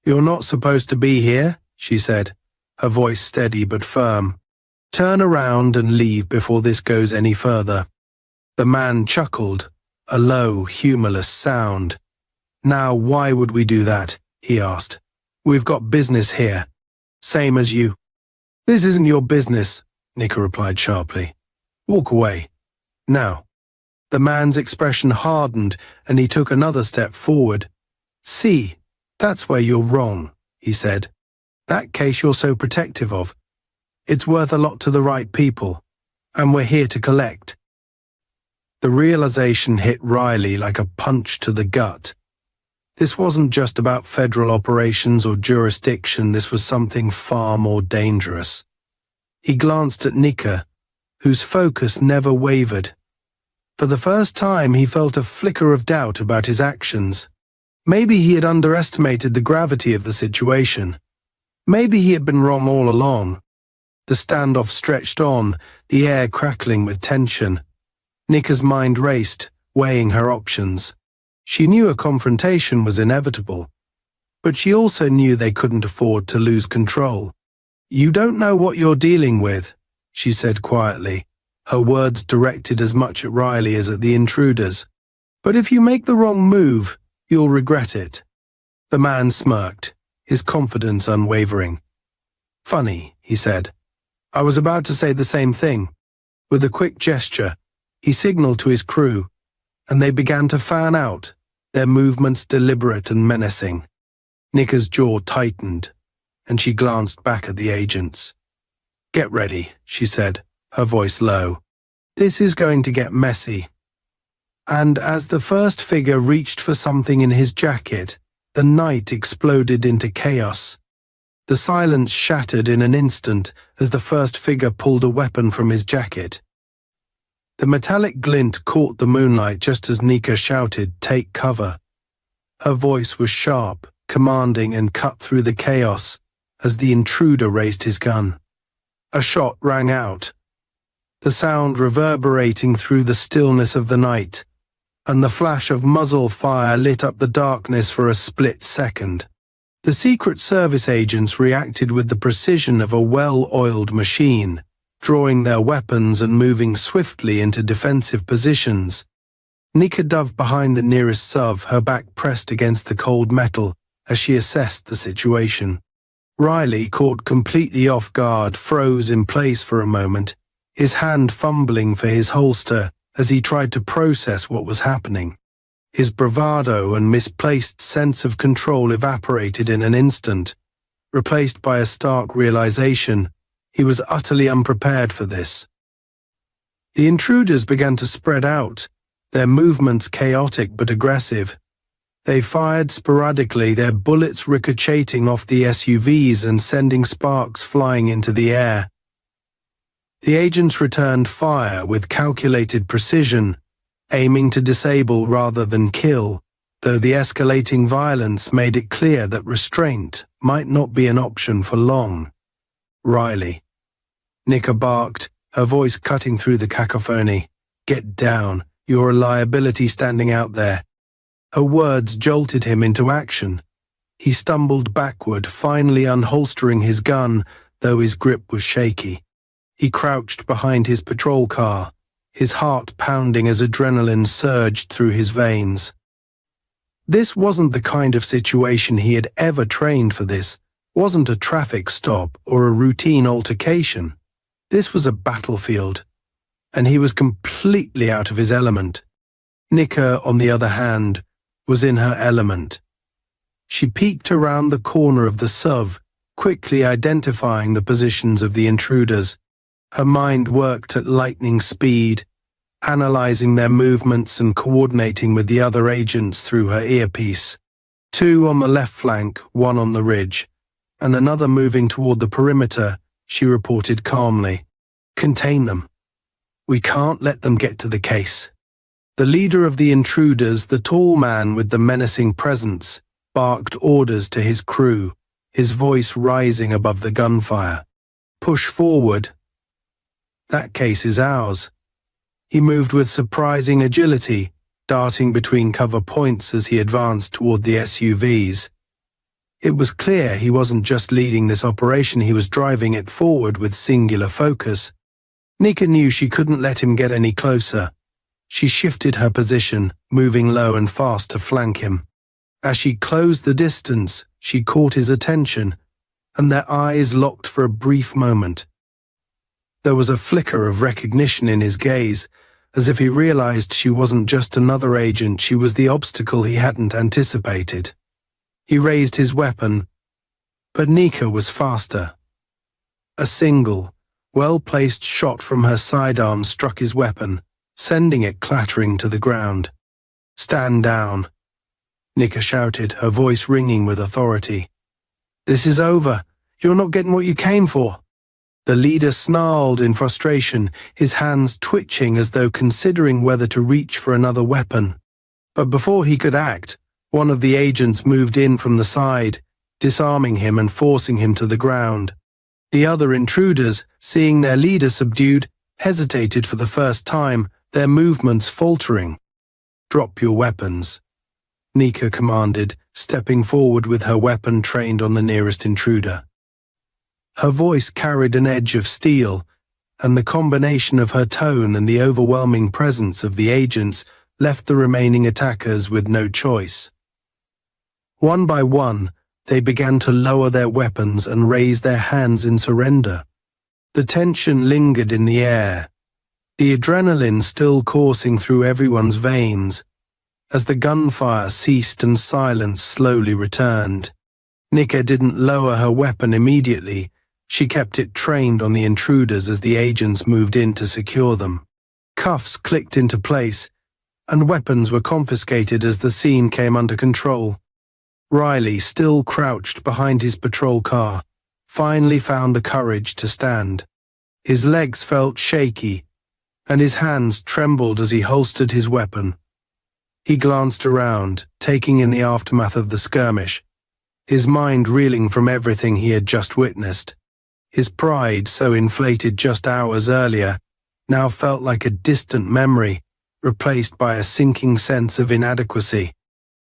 B: "You're not supposed to be here," she said, her voice steady but firm. "Turn around and leave before this goes any further." The man chuckled, a low, humorless sound. "Now, why would we do that?" he asked. "We've got business here. Same as you." "This isn't your business," Nika replied sharply. "Walk away. Now." The man's expression hardened and he took another step forward. "See, that's where you're wrong," he said. "That case you're so protective of. It's worth a lot to the right people, and we're here to collect." The realization hit Riley like a punch to the gut. This wasn't just about federal operations or jurisdiction, this was something far more dangerous. He glanced at Nika, whose focus never wavered. For the first time, he felt a flicker of doubt about his actions. Maybe he had underestimated the gravity of the situation. Maybe he had been wrong all along. The standoff stretched on, the air crackling with tension. Nika's mind raced, weighing her options. She knew a confrontation was inevitable, but she also knew they couldn't afford to lose control. "You don't know what you're dealing with," she said quietly, her words directed as much at Riley as at the intruders. "But if you make the wrong move, you'll regret it." The man smirked, his confidence unwavering. "Funny," he said. "I was about to say the same thing." With a quick gesture, he signaled to his crew, and they began to fan out, their movements deliberate and menacing. Nika's jaw tightened, and she glanced back at the agents. "Get ready," she said, her voice low. "This is going to get messy." And as the first figure reached for something in his jacket, the night exploded into chaos. The silence shattered in an instant as the first figure pulled a weapon from his jacket. The metallic glint caught the moonlight just as Nika shouted, "Take cover." Her voice was sharp, commanding, and cut through the chaos as the intruder raised his gun. A shot rang out, the sound reverberating through the stillness of the night, and the flash of muzzle fire lit up the darkness for a split second. The Secret Service agents reacted with the precision of a well-oiled machine, drawing their weapons and moving swiftly into defensive positions. Nika dove behind the nearest SUV, her back pressed against the cold metal as she assessed the situation. Riley, caught completely off guard, froze in place for a moment, his hand fumbling for his holster as he tried to process what was happening. His bravado and misplaced sense of control evaporated in an instant, replaced by a stark realization he was utterly unprepared for this. The intruders began to spread out, their movements chaotic but aggressive. They fired sporadically, their bullets ricocheting off the SUVs and sending sparks flying into the air. The agents returned fire with calculated precision, aiming to disable rather than kill, though the escalating violence made it clear that restraint might not be an option for long. "Riley," Nika barked, her voice cutting through the cacophony. "Get down. You're a liability standing out there." Her words jolted him into action. He stumbled backward, finally unholstering his gun, though his grip was shaky. He crouched behind his patrol car, his heart pounding as adrenaline surged through his veins. This wasn't the kind of situation he had ever trained for. This wasn't a traffic stop or a routine altercation. This was a battlefield, and he was completely out of his element. Nika, on the other hand, was in her element. She peeked around the corner of the SUV, quickly identifying the positions of the intruders. Her mind worked at lightning speed, analyzing their movements and coordinating with the other agents through her earpiece. 2 on the left flank, 1 on the ridge, and another moving toward the perimeter, she reported calmly. "Contain them. We can't let them get to the case." The leader of the intruders, the tall man with the menacing presence, barked orders to his crew, his voice rising above the gunfire. "Push forward. That case is ours." He moved with surprising agility, darting between cover points as he advanced toward the SUVs. It was clear he wasn't just leading this operation, he was driving it forward with singular focus. Nika knew she couldn't let him get any closer. She shifted her position, moving low and fast to flank him. As she closed the distance, she caught his attention, and their eyes locked for a brief moment. There was a flicker of recognition in his gaze, as if he realized she wasn't just another agent, she was the obstacle he hadn't anticipated. He raised his weapon, but Nika was faster. A single, well-placed shot from her sidearm struck his weapon, sending it clattering to the ground. "Stand down," Nika shouted, her voice ringing with authority. "This is over. You're not getting what you came for." The leader snarled in frustration, his hands twitching as though considering whether to reach for another weapon. But before he could act, one of the agents moved in from the side, disarming him and forcing him to the ground. The other intruders, seeing their leader subdued, hesitated for the first time, their movements faltering. "Drop your weapons," Nika commanded, stepping forward with her weapon trained on the nearest intruder. Her voice carried an edge of steel, and the combination of her tone and the overwhelming presence of the agents left the remaining attackers with no choice. One by one, they began to lower their weapons and raise their hands in surrender. The tension lingered in the air, the adrenaline still coursing through everyone's veins. As the gunfire ceased and silence slowly returned, Nika didn't lower her weapon immediately. She kept it trained on the intruders as the agents moved in to secure them. Cuffs clicked into place, and weapons were confiscated as the scene came under control. Riley, still crouched behind his patrol car, finally found the courage to stand. His legs felt shaky, and his hands trembled as he holstered his weapon. He glanced around, taking in the aftermath of the skirmish, his mind reeling from everything he had just witnessed. His pride, so inflated just hours earlier, now felt like a distant memory, replaced by a sinking sense of inadequacy.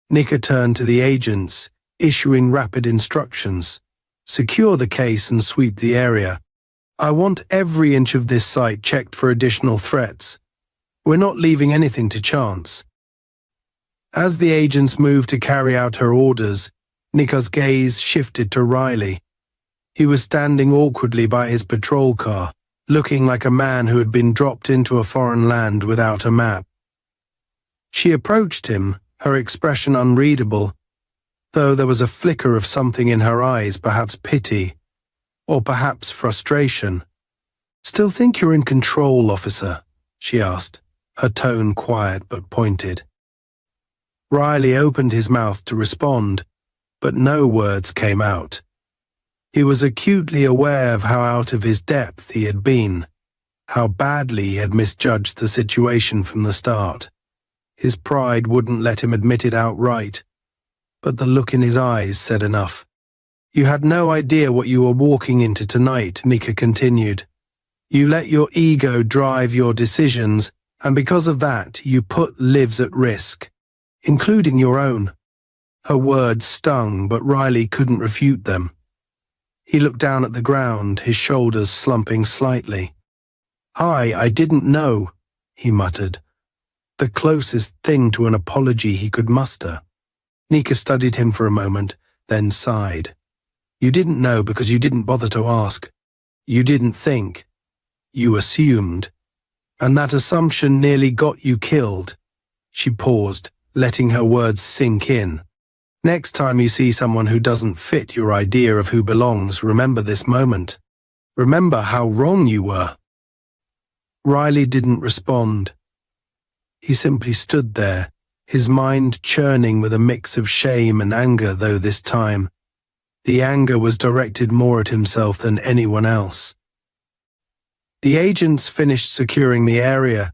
B: Nika turned to the agents, issuing rapid instructions. Secure the case and sweep the area. I want every inch of this site checked for additional threats. We're not leaving anything to chance. As the agents moved to carry out her orders, Nika's gaze shifted to Riley. He was standing awkwardly by his patrol car, looking like a man who had been dropped into a foreign land without a map. She approached him, her expression unreadable, though there was a flicker of something in her eyes, perhaps pity, or perhaps frustration. "Still think you're in control, officer?" she asked, her tone quiet but pointed. Riley opened his mouth to respond, but no words came out. He was acutely aware of how out of his depth he had been, how badly he had misjudged the situation from the start. His pride wouldn't let him admit it outright, but the look in his eyes said enough. "You had no idea what you were walking into tonight," Nika continued. "You let your ego drive your decisions, and because of that, you put lives at risk, including your own." Her words stung, but Riley couldn't refute them. He looked down at the ground, his shoulders slumping slightly. I didn't know," he muttered, the closest thing to an apology he could muster. Nika studied him for a moment, then sighed. "You didn't know because you didn't bother to ask. You didn't think. You assumed. And that assumption nearly got you killed." She paused, letting her words sink in. "Next time you see someone who doesn't fit your idea of who belongs, remember this moment. Remember how wrong you were." Riley didn't respond. He simply stood there, his mind churning with a mix of shame and anger, though this time the anger was directed more at himself than anyone else. The agents finished securing the area,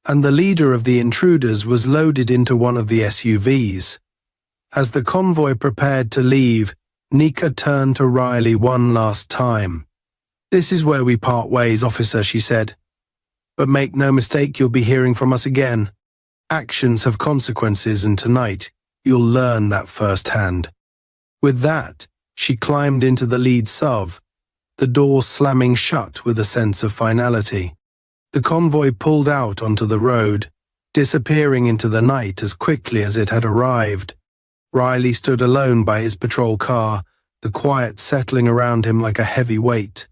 B: and the leader of the intruders was loaded into one of the SUVs. As the convoy prepared to leave, Nika turned to Riley one last time. "This is where we part ways, officer," she said. "But make no mistake, you'll be hearing from us again. Actions have consequences, and tonight you'll learn that firsthand." With that, she climbed into the lead SUV, the door slamming shut with a sense of finality. The convoy pulled out onto the road, disappearing into the night as quickly as it had arrived. Riley stood alone by his patrol car, the quiet settling around him like a heavy weight.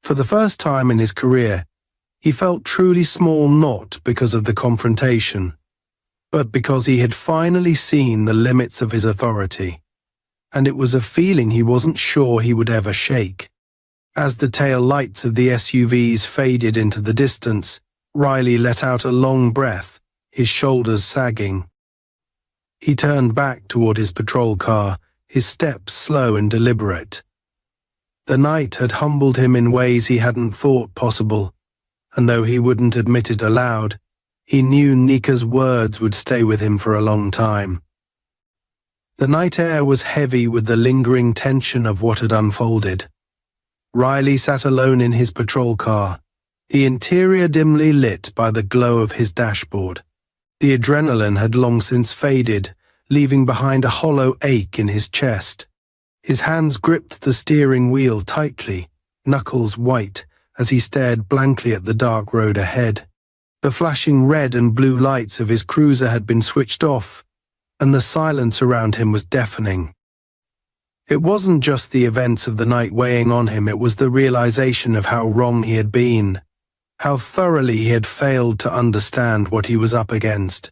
B: For the first time in his career, he felt truly small, not because of the confrontation, but because he had finally seen the limits of his authority, and it was a feeling he wasn't sure he would ever shake. As the tail lights of the SUVs faded into the distance, Riley let out a long breath, his shoulders sagging. He turned back toward his patrol car, his steps slow and deliberate. The night had humbled him in ways he hadn't thought possible, and though he wouldn't admit it aloud, he knew Nika's words would stay with him for a long time. The night air was heavy with the lingering tension of what had unfolded. Riley sat alone in his patrol car, the interior dimly lit by the glow of his dashboard. The adrenaline had long since faded, leaving behind a hollow ache in his chest. His hands gripped the steering wheel tightly, knuckles white, as he stared blankly at the dark road ahead. The flashing red and blue lights of his cruiser had been switched off, and the silence around him was deafening. It wasn't just the events of the night weighing on him, it was the realization of how wrong he had been, how thoroughly he had failed to understand what he was up against.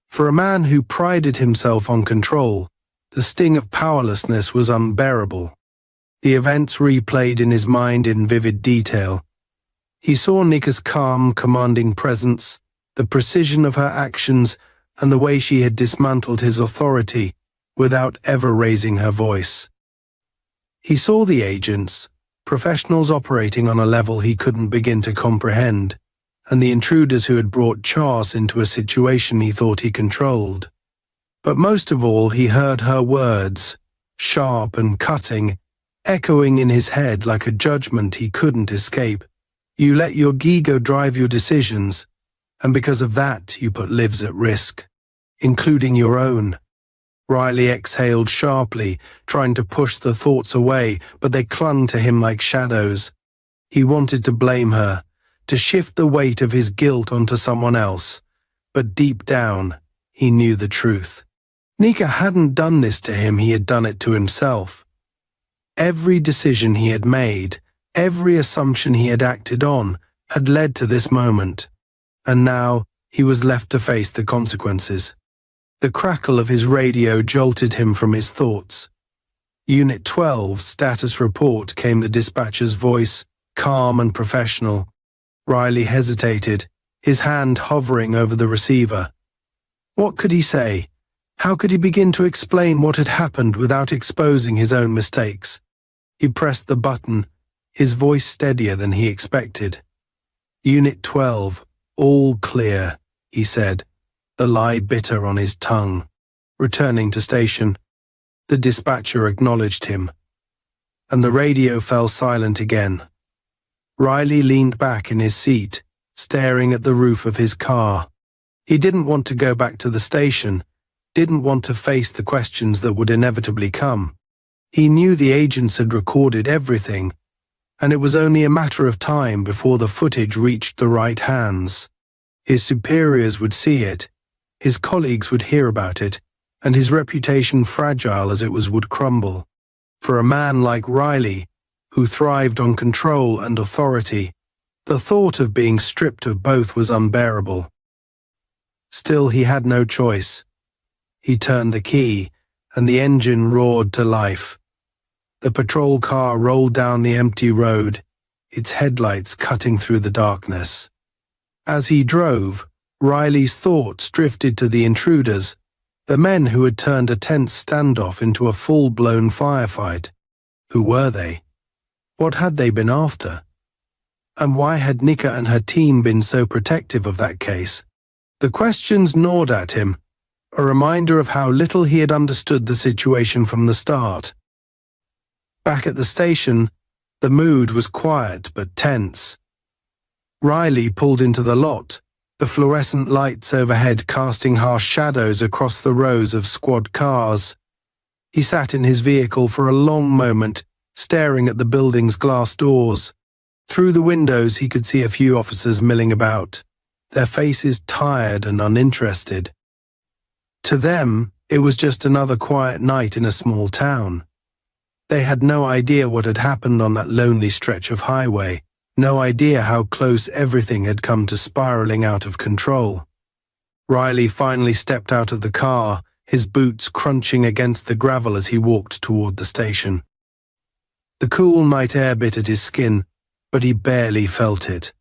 B: For a man who prided himself on control, the sting of powerlessness was unbearable. The events replayed in his mind in vivid detail. He saw Nika's calm, commanding presence, the precision of her actions, and the way she had dismantled his authority without ever raising her voice. He saw the agents, professionals operating on a level he couldn't begin to comprehend, and the intruders who had brought Chas into a situation he thought he controlled. But most of all, he heard her words, sharp and cutting, echoing in his head like a judgment he couldn't escape. You let your ego drive your decisions, and because of that you put lives at risk, including your own. Riley exhaled sharply, trying to push the thoughts away, but they clung to him like shadows. He wanted to blame her, to shift the weight of his guilt onto someone else, but deep down, he knew the truth. Nika hadn't done this to him, he had done it to himself. Every decision he had made, every assumption he had acted on, had led to this moment, and now he was left to face the consequences. The crackle of his radio jolted him from his thoughts. Unit 12, status report, came the dispatcher's voice, calm and professional. Riley hesitated, his hand hovering over the receiver. What could he say? How could he begin to explain what had happened without exposing his own mistakes? He pressed the button, his voice steadier than he expected. Unit 12, all clear, he said, the lie bitter on his tongue. Returning to station, the dispatcher acknowledged him, and the radio fell silent again. Riley leaned back in his seat, staring at the roof of his car. He didn't want to go back to the station, didn't want to face the questions that would inevitably come. He knew the agents had recorded everything, and it was only a matter of time before the footage reached the right hands. His superiors would see it, his colleagues would hear about it, and his reputation, fragile as it was, would crumble. For a man like Riley, who thrived on control and authority, the thought of being stripped of both was unbearable. Still, he had no choice. He turned the key, and the engine roared to life. The patrol car rolled down the empty road, its headlights cutting through the darkness. As he drove, Riley's thoughts drifted to the intruders, the men who had turned a tense standoff into a full-blown firefight. Who were they? What had they been after? And why had Nika and her team been so protective of that case? The questions gnawed at him, a reminder of how little he had understood the situation from the start. Back at the station, the mood was quiet but tense. Riley pulled into the lot, the fluorescent lights overhead casting harsh shadows across the rows of squad cars. He sat in his vehicle for a long moment, staring at the building's glass doors. Through the windows he could see a few officers milling about, their faces tired and uninterested. To them, it was just another quiet night in a small town. They had no idea what had happened on that lonely stretch of highway, no idea how close everything had come to spiraling out of control. Riley finally stepped out of the car, his boots crunching against the gravel as he walked toward the station. The cool night air bit at his skin, but he barely felt it.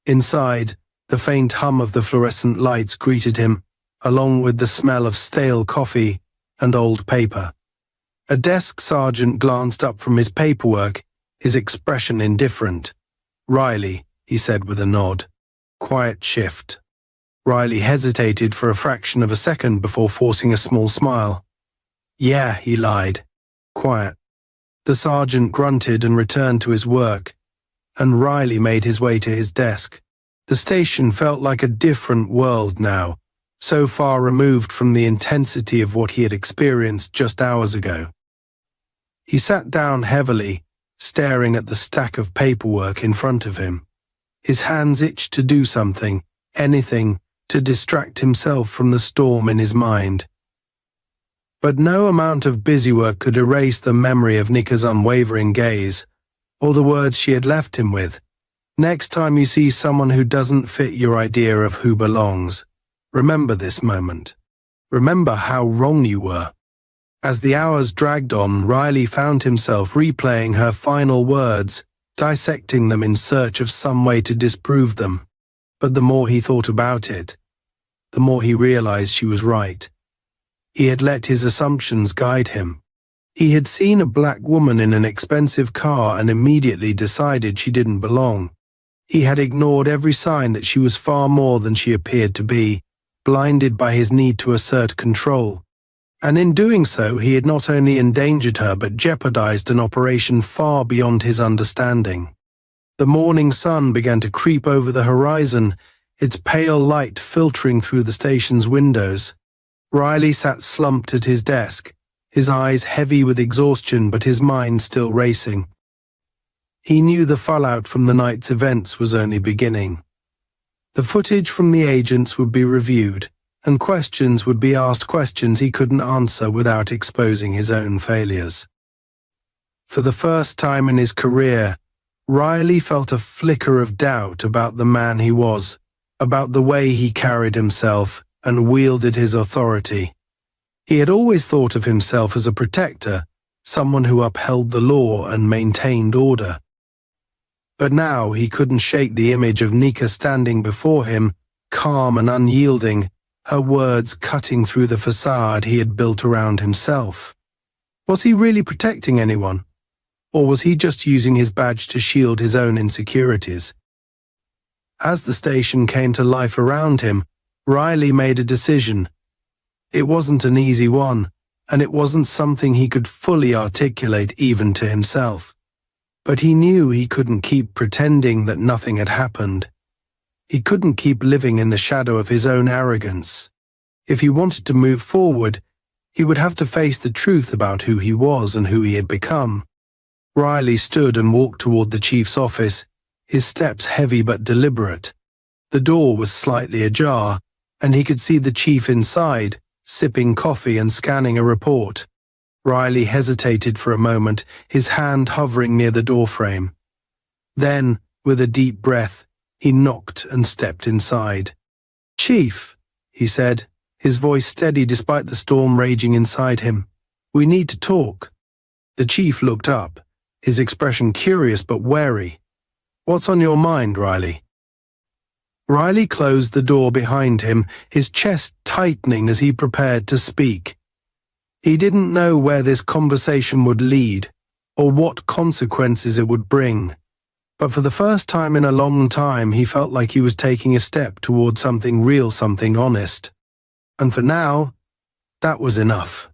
B: Inside, the faint hum of the fluorescent lights greeted him, along with the smell of stale coffee and old paper. A desk sergeant glanced up from his paperwork, his expression indifferent. "Riley," he said with a nod. Quiet shift. Riley hesitated for a fraction of a second before forcing a small smile. "Yeah," he lied. "Quiet." The sergeant grunted and returned to his work, and Riley made his way to his desk. The station felt like a different world now, so far removed from the intensity of what he had experienced just hours ago. He sat down heavily, staring at the stack of paperwork in front of him. His hands itched to do something, anything, to distract himself from the storm in his mind. But no amount of busywork could erase the memory of Nika's unwavering gaze, or the words she had left him with. Next time you see someone who doesn't fit your idea of who belongs, remember this moment. Remember how wrong you were. As the hours dragged on, Riley found himself replaying her final words, dissecting them in search of some way to disprove them. But the more he thought about it, the more he realized she was right. He had let his assumptions guide him. He had seen a black woman in an expensive car and immediately decided she didn't belong. He had ignored every sign that she was far more than she appeared to be, blinded by his need to assert control. And in doing so, he had not only endangered her but jeopardized an operation far beyond his understanding. The morning sun began to creep over the horizon, its pale light filtering through the station's windows. Riley sat slumped at his desk, his eyes heavy with exhaustion but his mind still racing. He knew the fallout from the night's events was only beginning. The footage from the agents would be reviewed, and questions would be asked, questions he couldn't answer without exposing his own failures. For the first time in his career, Riley felt a flicker of doubt about the man he was, about the way he carried himself and wielded his authority. He had always thought of himself as a protector, someone who upheld the law and maintained order. But now he couldn't shake the image of Nika standing before him, calm and unyielding, her words cutting through the facade he had built around himself. Was he really protecting anyone? Or was he just using his badge to shield his own insecurities? As the station came to life around him, Riley made a decision. It wasn't an easy one, and it wasn't something he could fully articulate even to himself. But he knew he couldn't keep pretending that nothing had happened. He couldn't keep living in the shadow of his own arrogance. If he wanted to move forward, he would have to face the truth about who he was and who he had become. Riley stood and walked toward the chief's office, his steps heavy but deliberate. The door was slightly ajar, and he could see the chief inside, sipping coffee and scanning a report. Riley hesitated for a moment, his hand hovering near the doorframe. Then, with a deep breath, he knocked and stepped inside. "Chief," he said, his voice steady despite the storm raging inside him. "We need to talk." The chief looked up, his expression curious but wary. "What's on your mind, Riley?" Riley closed the door behind him, his chest tightening as he prepared to speak. He didn't know where this conversation would lead, or what consequences it would bring. But for the first time in a long time, he felt like he was taking a step toward something real, something honest. And for now, that was enough.